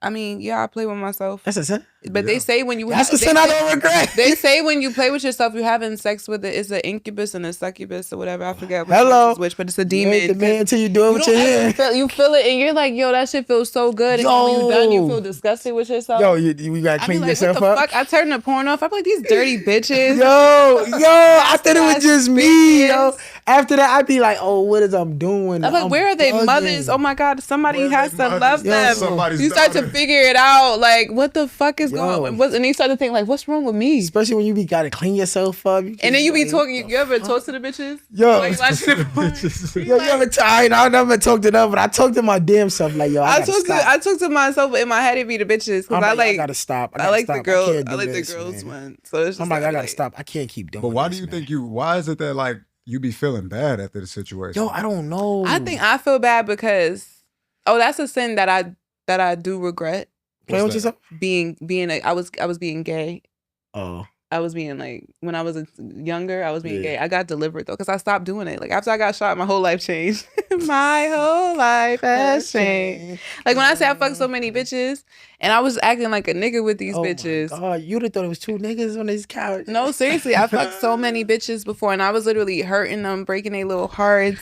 I mean, yeah, I play with myself. That's a sin. But they say when you That's a sin I don't regret. They say when you play with yourself, you're having sex with it. It's an incubus and a succubus or whatever. I forget which one is which, but it's a demon. You ain't the man until you do it with your hand. You feel it and you're like, yo, that shit feels so good. And then when you're done, you feel disgusted with yourself. Yo, you gotta clean yourself up. Fuck? I turned the porn off. I'm like, these dirty bitches. Yo, I thought it was just me, yo. After that, I'd be like, oh, what is I'm doing? I'm like, where are they mothers? Oh my God, somebody has to love them. Somebody's you start to figure it out. Like, what the fuck is going on? And you start to think, like, what's wrong with me? Especially when you gotta clean yourself up. And then you be talking, you ever talk to the bitches? Yo. Like, watching the porn? Yo, you ever tried? I never talked to them, but I talked to my damn self. Like, yo, I talk to myself, but in my head it be the bitches. Because I gotta stop. I like the girls. I like the girls, man. So it's just I'm like, I gotta stop. I can't keep doing But why this, do you man. think why is it that like you be feeling bad after the situation? Yo, I don't know. I think I feel bad because that's a sin that I do regret. Playing with yourself? I was being gay. Oh. I was being like, when I was younger, I was being gay. I got delivered though, because I stopped doing it. Like after I got shot, my whole life changed. My whole life has changed. Like when I say I fucked so many bitches, and I was acting like a nigga with these bitches. Oh my God, you'd have thought it was two niggas on this couch. No, seriously, I fucked so many bitches before, and I was literally hurting them, breaking their little hearts.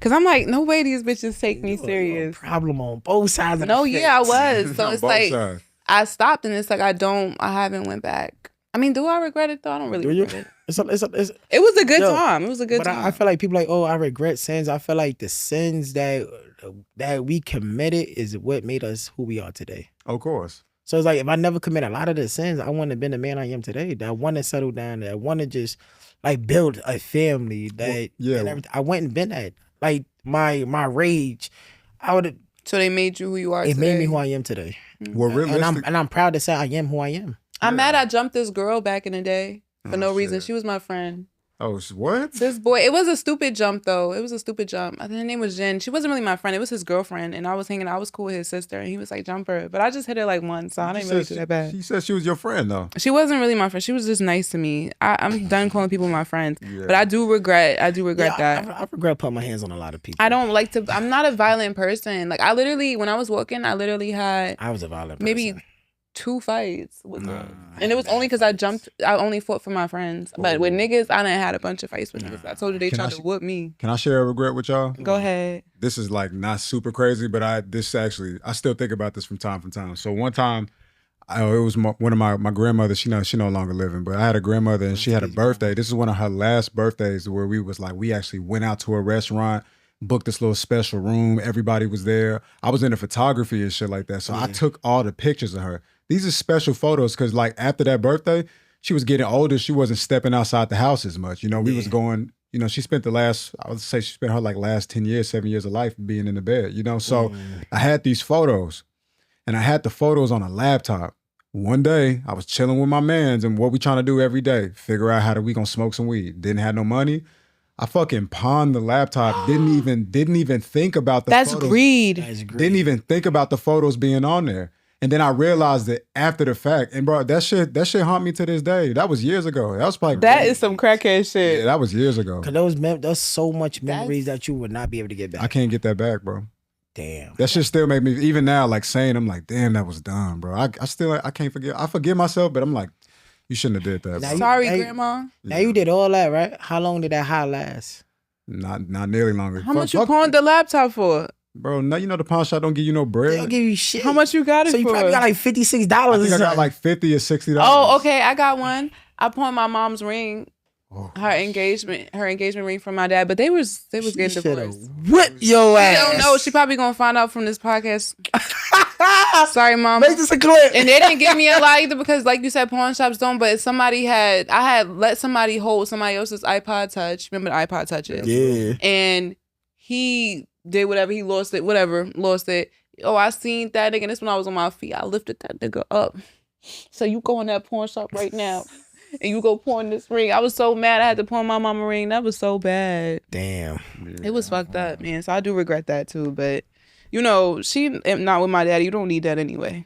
Cause I'm like, no way these bitches take me serious. Problem on both sides of the fence. Yeah, I was. So it's like sides. I stopped, and it's like I haven't went back. I mean, do I regret it though? I don't really regret it. It was a good time. It was a good time. I feel like people like, oh, I regret sins. I feel like the sins that we committed is what made us who we are today. Of course. So it's like if I never commit a lot of the sins, I wouldn't have been the man I am today. That I want to settle down. That I want to just like build a family. That and everything. I went and been that. Like my rage, I would have. So they made you who you are. It made me who I am today. Well, realistic, and I'm proud to say I am who I am. I'm mad I jumped this girl back in the day for no reason. She was my friend. Oh, what? This boy. It was a stupid jump though. It was a stupid jump. I think her name was Jen. She wasn't really my friend. It was his girlfriend, and I was hanging. I was cool with his sister, and he was like, "Jump her," but I just hit her like once, so I didn't really do that bad. She said she was your friend though. She wasn't really my friend. She was just nice to me. I'm done calling people my friends, but I do regret that. I regret putting my hands on a lot of people. I don't like to. I'm not a violent person. Like I literally, when I was walking, I was a violent person. Maybe 2 fights with them. And it was only because I only fought for my friends. But with niggas, I done had a bunch of fights with niggas. I told you they tried to whoop me. Can I share a regret with y'all? Go ahead. This is like not super crazy, but I still think about this from time to time. So one time, it was one of my grandmothers. She no longer living, but I had a grandmother and she had a birthday. This is one of her last birthdays where we actually went out to a restaurant, booked this little special room. Everybody was there. I was into photography and shit like that. So I took all the pictures of her. These are special photos because like after that birthday, she was getting older. She wasn't stepping outside the house as much. You know, we was going, you know, she spent her like last 10 years, 7 years of life being in the bed, you know? So I had these photos and I had the photos on a laptop. One day I was chilling with my mans and what we trying to do every day, figure out how we gonna smoke some weed. Didn't have no money. I fucking pawned the laptop. Didn't even think about the photos. That's greed. Didn't even think about the photos being on there. And then I realized that after the fact, and bro, that shit haunt me to this day. That was years ago. That was probably that is some crackhead shit. Yeah, that was years ago. Cause there's so much memories that you would not be able to get back. I can't get that back, bro. Damn. That shit still make me, even now, like saying, I'm like, damn, that was dumb, bro. I can't forget. I forgive myself, but I'm like, you shouldn't have did that. Sorry, Grandma. Now you did all that, right? How long did that high last? Not nearly longer. How much you pawned the laptop for? Bro, now you know the pawn shop don't give you no bread. They don't give you shit. How much you got it for? So you probably got like $56. I think I got like $50 or $60. Oh, okay. I got one. I pawned my mom's ring. Her engagement ring from my dad, but they was getting divorced. Whip your ass. I don't know. She probably gonna find out from this podcast. Sorry, Mom. Make this a clip. And they didn't give me a lot either because, like you said, pawn shops don't. But I had let somebody hold somebody else's iPod Touch. Remember the iPod Touches? Yeah. And he did whatever. He lost it. Oh, I seen that nigga. And this when I was on my feet. I lifted that nigga up. So you go in that pawn shop right now. And you go pawn this ring. I was so mad I had to pawn my mama ring. That was so bad. Damn. It was fucked up, man. So I do regret that too. But, you know, she not with my daddy. You don't need that anyway.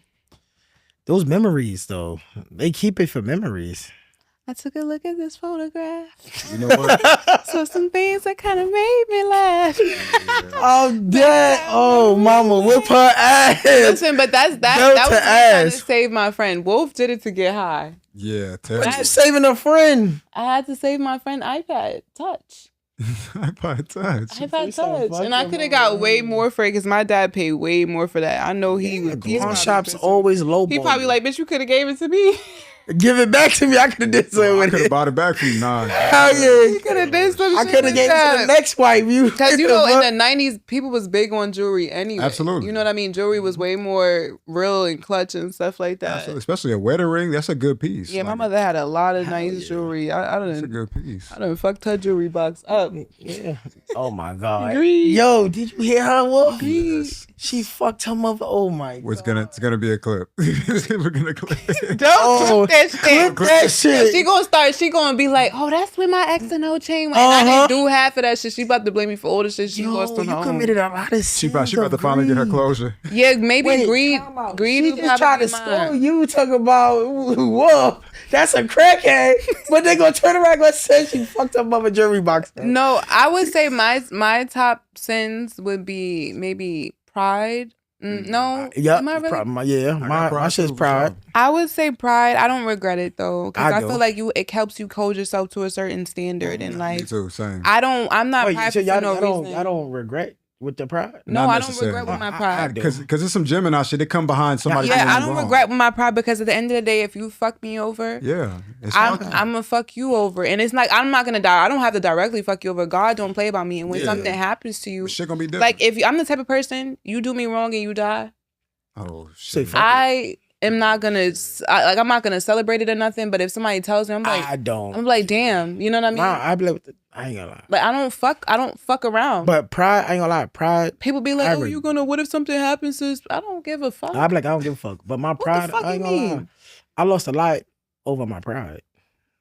Those memories, though. They keep it for memories. I took a look at this photograph. You know what? So some things that kind of made me laugh. I'm dead. Oh, mama, whip her ass. Listen, but that was me trying to ass. save my friend. Wolf did it to get high. Yeah, But terrible. you saving a friend. I had to save my friend iPad Touch. iPod Touch. iPad sound Touch. And I fucking could have got way wrong. more for it because my dad paid way more for that. I know he was. he's Pawn probably shops pissed. always low. He probably like, bitch, you could have gave it to me. give it back to me. I could have did something I with could have it. bought it back for you. Nah. Hell yeah. You could have did some I shit could have like gave it to that. the next wife. Because, you know, in the 90s, people was big on jewelry anyway. Absolutely. You know what I mean? Jewelry was way more real and clutch and stuff like that. Absolutely. Especially a wedding ring. That's a good piece. Yeah, my Like, mother had a lot of Hell nice yeah. jewelry. I That's a done good piece. fucked her jewelry box up. Yeah. Oh my god. Greed. Yo, did you hear her? Wolf? Yes. She fucked her mother. Oh my It's god. it's gonna be a clip. We're gonna clip. Don't Oh, clip that shit. Clip that shit. She gonna be like, oh, that's where my XNO chain went. And I Uh-huh. didn't do half of that shit. She about to blame me for all the shit she Yo, lost on you her own. committed a lot of She sins. about to finally get her closure. Yeah, maybe Wait, greed. time out. Greed She was just tried probably to mine. scold you. Talk about whoa, that's a crackhead. But they gonna turn around and say she fucked up mother jewelry box. No, I would say my top sins would be maybe pride. No, Yeah, am I really? my pride shit's too, for pride. sure. I would say pride. I don't regret it though, because I I do. feel like it helps you hold yourself to a certain standard in Me life. too. Same. I'm not Wait, prideful so y'all, for no y'all reason. don't regret with the pride? No, Not I don't necessarily. regret with my I pride. do. Because it's some Gemini shit. They come behind somebody. Yeah, doing I don't wrong. regret with my pride because at the end of the day, if you fuck me over, Yeah, it's I'm fucking- gonna fuck you over, and it's like I'm not gonna die. I don't have to directly fuck you over. God don't play about me, and when Yeah. something happens to you, shit gonna be different. like if I'm the type of person you do me wrong and you die, oh Say shit. fuck I am not gonna I'm not gonna celebrate it or nothing. But if somebody tells me, I'm like I don't. I'm like, damn, you know what I mean? Nah, I be like, I ain't gonna lie. Like I don't fuck around. But pride, I ain't gonna lie. Pride, People be like, I oh, re- you gonna what if something happens to us? I don't give a fuck. I be like, I don't give a fuck. But my the pride, fuck I ain't you gonna lie. mean? I lost a lot over my pride,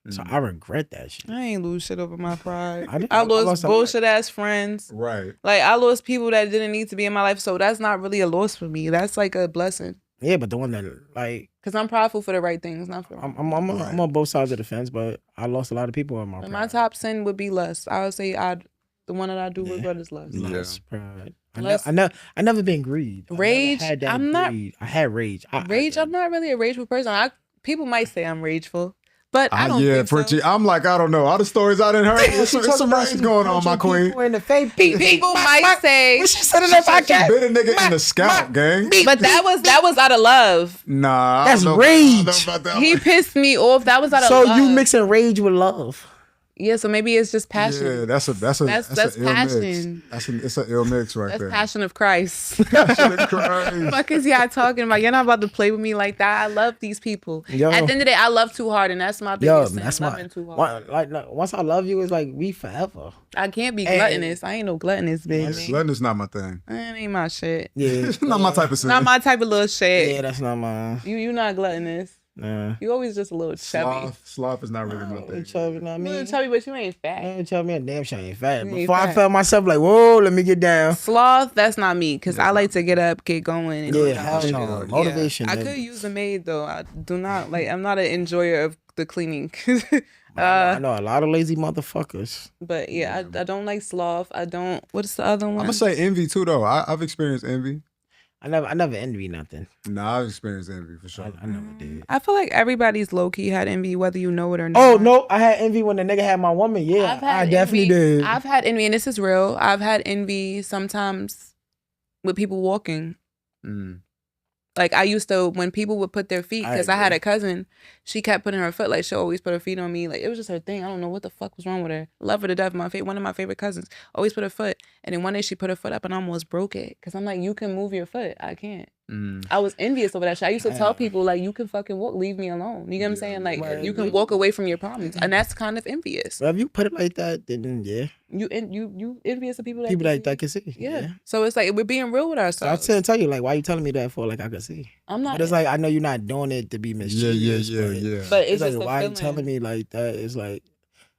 so Mm. I regret that shit. I ain't lose shit over my pride. I I lost lost a lot. bullshit ass friends. Right. Like I lost people that didn't need to be in my life, so that's not really a loss for me. That's like a blessing Yeah, but the one that like, because I'm prideful for the right things, not for the wrong. I'm on both sides of the fence, but I lost a lot of people in my And pride. my top sin would be lust. I would say the one that I do regret is lust. Yeah. Lust, pride. Lust. I never been greed. I never Rage, had that I'm not- greed. I had rage. Rage. I'm not really a rageful person. People might say I'm rageful, but I don't yeah, think so. Frenchie. I'm like, I don't know. All the stories I didn't heard. There's some rage going on, my queen. In the face. Beat, People might say, What she said in that She podcast? bit a nigga in the scalp, gang. but that was out of love. Nah, That's I don't know rage. about that He one. pissed me off. That was out of So love. you mixing rage with love? Yeah, so maybe it's just passion. Yeah, that's That's an ill passion. mix. It's an ill mix right That's there. passion of Christ. Passion of Christ. Fuck is y'all talking about? You're not about to play with me like that. I love these people. Yo. At the end of the day, I love too hard, and that's my Yo, biggest sin. that's Loving my too hard. once I love you, it's like we forever. I can't be Hey. gluttonous. I ain't no gluttonous bitch. Glutton's not my thing. That ain't my shit. Yeah, It's not my type of sin. Not my type of little shit. yeah, that's not mine. You not gluttonous. Nah. You always just a little chubby. Sloth is not really my You thing. chubby, know what I You little mean? chubby, but you ain't fat. Man, tell me a damn shame ain't fat. You ain't Before I fat. felt myself like, whoa, let me get down. Sloth, that's not me, because I like to get up, get going. And Yeah, do hell shit. no. Motivation, I nigga. could use a maid though. I do not like. I'm not an enjoyer of the cleaning. I know a lot of lazy motherfuckers. But yeah, I don't like sloth. I don't. What's the other one? I'm gonna say envy too, though. I've experienced envy. I never envy nothing. Nah, I've experienced envy for sure. I never did. I feel like everybody's low key had envy, whether you know it or not. Oh no, I had envy when the nigga had my woman. Yeah, I've had I definitely envy. did. I've had envy, and this is real. I've had envy sometimes with people walking. Mm. Like I used to, when people would put their feet, I because I had agree. a cousin, she kept putting her foot, like she always put her feet on me. Like it was just her thing. I don't know what the fuck was wrong with her. Love her to death. One of my favorite cousins always put her foot. And then one day she put her foot up and I almost broke it. Because I'm like, you can move your foot. I can't. Mm. I was envious over that shit. I used to tell Yeah. people, like, you can fucking walk, leave me alone. You get what I'm saying? Like, Right. you can walk away from your problems. And that's kind of envious. But if you put it like that, then yeah, You envious of people that people can like see. that can see. Yeah. So it's like, we're being real with So I ourselves. tell you, like, why you telling me that for? Like, I could see. I'm not. But it's like I know you're not doing it to be Yeah, mischievous. yeah. But It's it's like, just why a you telling feeling. me like that? It's like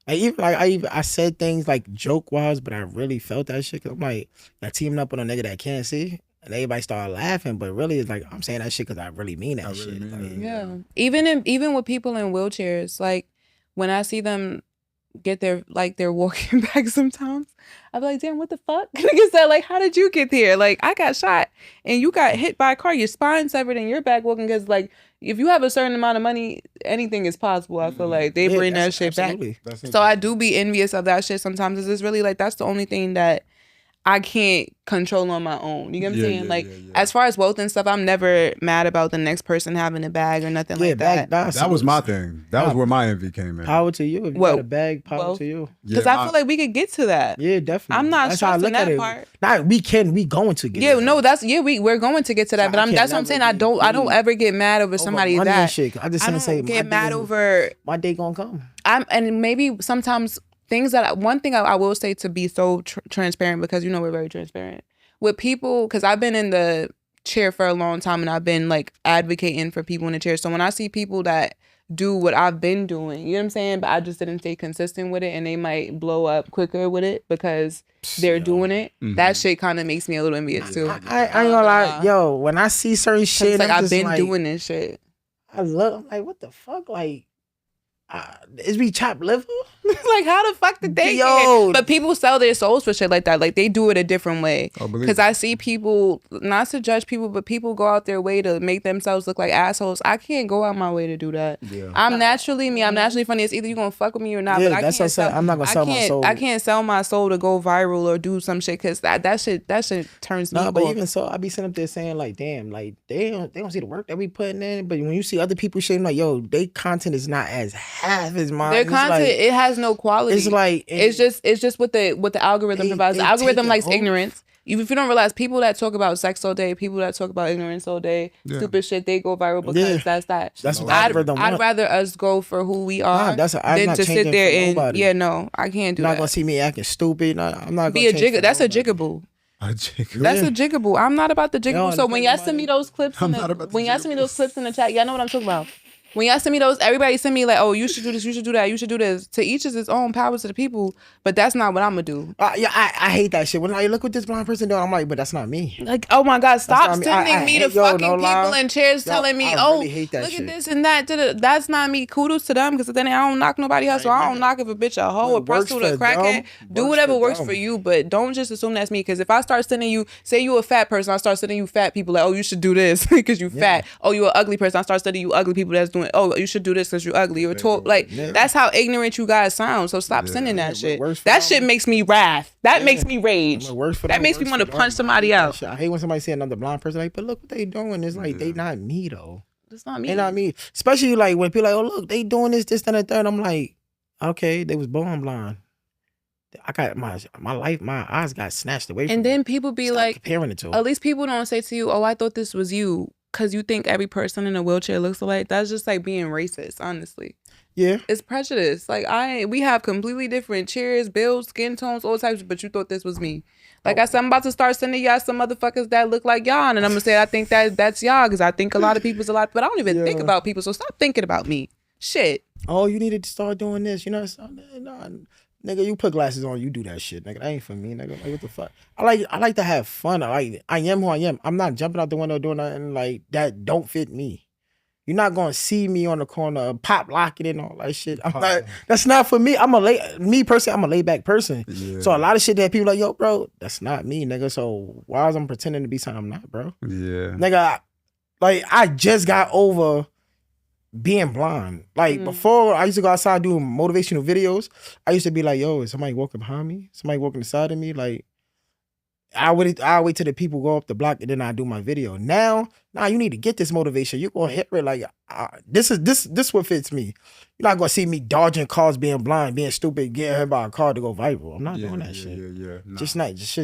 I said things like joke wise, but I really felt that shit. Cause I'm like, I teaming up with a nigga that can't see, and everybody started laughing. But really, it's like I'm saying that shit because I really mean that I really shit. mean Like, it. Yeah. Even with people in wheelchairs, like when I see them get their walking back sometimes, I be like, damn, what the fuck? Nigga said, like, how did you get there? Like, I got shot and you got hit by a car, your spine severed and you're back walking, because like if you have a certain amount of money, anything is possible. I feel like they bring that shit back. So I do be envious of that shit sometimes. It's really like that's the only thing that I can't control on my own. You get what I'm saying? Like, as far as wealth and stuff, I'm never mad about the next person having a bag or nothing like that. That was my thing. That was where my envy came in. Power to you. If you got a bag, power to you. Because I feel like we could get to that. Yeah, definitely. I'm not stressing that part. Nah, we going to get to that. We're going to get to that. But that's what I'm saying. I don't ever get mad over somebody that. I just want to say, get mad over. My day gonna come. And maybe sometimes things one thing I will say, to be so transparent, because you know we're very transparent with people, because I've been in the chair for a long time and I've been like advocating for people in the chair. So when I see people that do what I've been doing, you know what I'm saying, but I just didn't stay consistent with it, and they might blow up quicker with it because they're doing it. Mm-hmm. That shit kind of makes me a little envious too. I ain't gonna lie, yo, when I see certain shit, like I've been doing this shit. I'm like, what the fuck, like. Is we chopped liver? Like, how the fuck did they get? But people sell their souls for shit like that. Like, they do it a different way. Because I see people, not to judge people, but people go out their way to make themselves look like assholes. I can't go out my way to do that. Yeah. I'm naturally me. I'm naturally funny. It's either you gonna fuck with me or not. Yeah, but that's what I said. I'm not gonna sell my soul. I can't sell my soul to go viral or do some shit, because that shit turns me off. But even so, I be sitting up there saying like, damn, like they don't see the work that we putting in. But when you see other people shit, like, yo, their content is not as half as mine. Their content, it has no quality. It's like it's just what the algorithm provides. The algorithm likes ignorance. If you don't realize, people that talk about sex all day, people that talk about ignorance all day, stupid shit, they go viral because that's that. That's what I'd rather us go for who we are than to sit there and I can't do that. You're not gonna see me acting stupid. I'm not be gonna that's a jigaboo. That's a jigaboo. I'm not about the jigaboo. So when y'all send me those clips in the chat, y'all know what I'm talking about. When y'all send me those, everybody send me like, oh, you should do this, you should do that, you should do this. To each is his own, power to the people, but that's not what I'm gonna do. I hate that shit. When I look what this blind person doing, I'm like, but that's not me. Like, oh my God, stop sending me to fucking people in chairs telling me, look at this and that. That's not me. Kudos to them, because then I don't knock nobody else. So I don't knock if a bitch a hoe, a prostitute, a crackhead. Do whatever works for you, but don't just assume that's me. Because if I start sending you, say you a fat person, I start sending you fat people like, oh, you should do this because you fat. Oh, you an ugly person, I start sending you ugly people that's doing, oh, you should do this because you're ugly or tall. Like, that's how ignorant you guys sound. So stop sending that shit. That shit makes me wrath. That makes me rage. That makes me want to punch somebody out. I hate when somebody say another blind person, like, but look what they doing. It's like, they not me though. It's not me. They not me. Especially like when people like, oh look, they doing this, and the third. I'm like, okay, they was born blind. I got my life, my eyes got snatched away from me. And then people be like, comparing it to at least people don't say to you, oh, I thought this was you, because you think every person in a wheelchair looks alike. That's just like being racist, honestly. Yeah. It's prejudice. Like, we have completely different chairs, builds, skin tones, all types, but you thought this was me. Like I said, I'm about to start sending y'all some motherfuckers that look like y'all, and I'm gonna say I think that's y'all, because I think a lot of people's a lot, but I don't even think about people, so stop thinking about me. Shit. Oh, you needed to start doing this. You know, nigga, you put glasses on, you do that shit, nigga. That ain't for me, nigga. Like, what the fuck? I like to have fun. I am who I am. I'm not jumping out the window doing nothing like that don't fit me. You're not gonna see me on the corner pop locking and all that shit. I'm like, that's not for me. I'm a laid back person. Yeah. So a lot of shit that people like, yo, bro, that's not me, nigga. So why is I'm pretending to be something I'm not, bro? Yeah. Nigga, I just got over being blind. Like before, I used to go outside doing motivational videos. I used to be like, yo, is somebody walking behind me? Somebody walking beside of me? Like, I wait till the people go up the block and then I do my video. Now, you need to get this motivation. You're gonna hit it like this what fits me. You're not gonna see me dodging cars, being blind, being stupid, getting hit by a car to go viral. I'm not doing that shit. Yeah. Nah.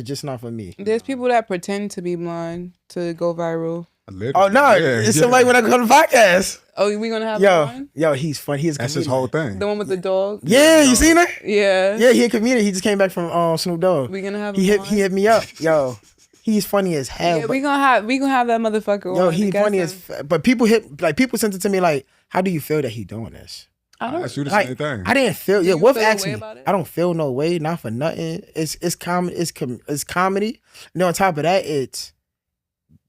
Just not for me. There's people that pretend to be blind to go viral. Oh no! It's somebody when I go to the podcast. Oh, we gonna have one? Yo, he's funny. That's his whole thing. The one with the dog. Yeah, you seen it? Yeah. Yeah, he a comedian. He just came back from Snoop Dogg. We gonna have. He hit me up. Yo, he's funny as hell. Yeah, we gonna have that motherfucker. Yo, he's funny as. But people sent it to me like, how do you feel that he doing this? I asked you the same thing. I didn't feel. Yeah, Wolf asked me. I don't feel no way, not for nothing. It's comedy. It's comedy. And then on top of that, it's.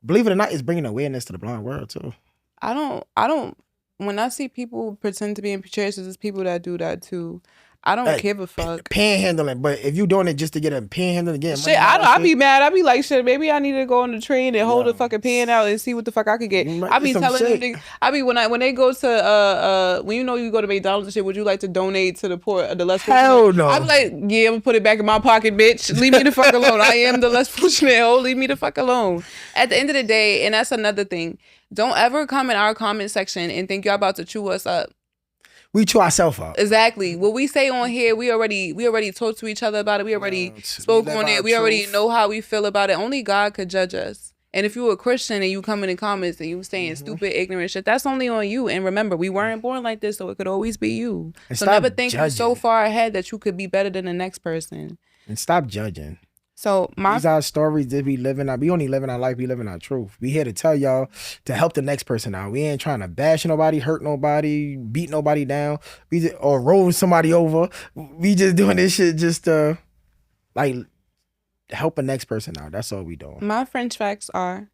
Believe it or not, it's bringing awareness to the blind world too. I don't when I see people pretend to be in churches, there's people that do that too. I don't Hey, give a fuck. Panhandling, but if you doing it just to get a panhandling again, Shit, I be mad. I be like, shit, maybe I need to go on the train and hold the fucking pan out and see what the fuck I could get. You might I get be some telling them, shit. niggas- I be when they go to when you go to McDonald's and shit, would you like to donate to the poor, the less fortunate? Hell no. I be like, yeah, I'm gonna put it back in my pocket, bitch. Leave me the fuck alone. I am the less fortunate. Oh, leave me the fuck alone. At the end of the day, and that's another thing. Don't ever come in our comment section and think you're about to chew us up. We chew ourselves up. Exactly. What we say on here, we already talked to each other about it. We already spoke on it. We already know how we feel about it. Only God could judge us. And if you a Christian and you come in the comments and you saying stupid, ignorant shit, that's only on you. And remember, we weren't born like this, so it could always be you. And So stop never think you're so judging. far ahead that you could be better than the next person. And stop judging. So These are stories that we living out. We only living our life. We living our truth. We here to tell y'all to help the next person out. We ain't trying to bash nobody, hurt nobody, beat nobody down, or roll somebody over. We just doing this shit just to like help the next person out. That's all we doing. my French facts are: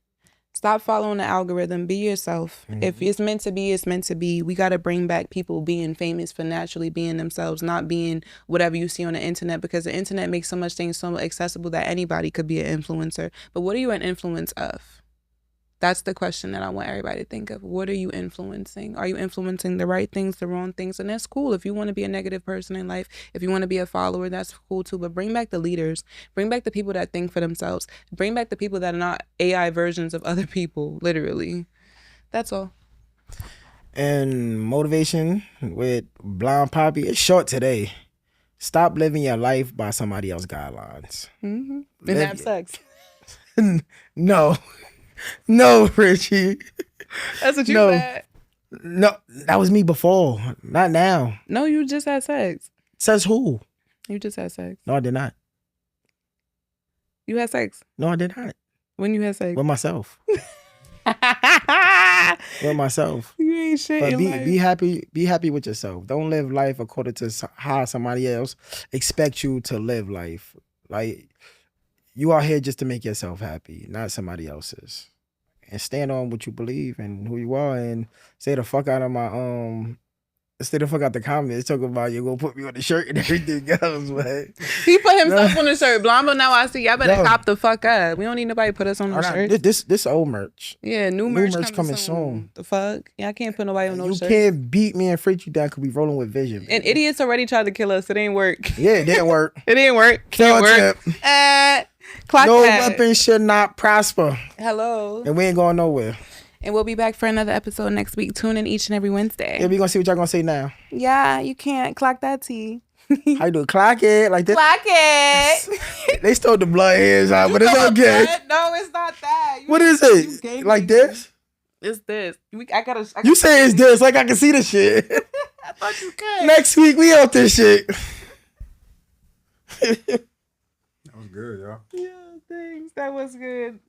stop following the algorithm. Be yourself. If it's meant to be, it's meant to be. We got to bring back people being famous for naturally being themselves, not being whatever you see on the internet, because the internet makes so much things so accessible that anybody could be an influencer. But what are you an influence of? That's the question that I want everybody to think of. What are you influencing? Are you influencing the right things, the wrong things? And that's cool. If you want to be a negative person in life, if you want to be a follower, that's cool too. But bring back the leaders. Bring back the people that think for themselves. Bring back the people that are not AI versions of other people, literally. That's all. And motivation with Blonde Poppy. It's short today. Stop living your life by somebody else's guidelines. And Live have it. sex. No. No, Richie. That's what you No. said. No, that was me before. Not now. No, you just had sex. Says who? You just had sex. No, I did not. You had sex. No, I did not. When you had sex. With myself. With myself. You ain't shit But in life. be happy with yourself. Don't live life according to how somebody else expects you to live life. Like, you are here just to make yourself happy, not somebody else's. And stand on what you believe and who you are, and stay the fuck out of my stay the fuck out the comments talking about you gonna put me on the shirt and everything else, man. He put himself on the shirt. Blambo, now I see. Y'all better No. cop the fuck up. We don't need nobody to put us on the shirt. This old merch. Yeah, new New merch merch coming coming soon. The fuck? Yeah, I can't put nobody on no You shirt. can't beat me and freak you down because we rolling with vision. And idiots already tried to kill us. It ain't work. Yeah, it didn't work. It didn't work. Kill Can't work. tip. Clock No that. weapon should not prosper. Hello. And we ain't going nowhere. And we'll be back for another episode next week. Tune in each and every Wednesday. Yeah, we gonna see what y'all gonna say now. Yeah, you can't clock that T. How you do? Clock it like this. Clock it. They stole the blood hairs out, but it's okay. No, it's not that. What is it? Like this? It's this. I gotta. You say it's this, like I can see the shit. I thought you could. Next week we out this shit. That was good, y'all. Yeah, thanks. That was good.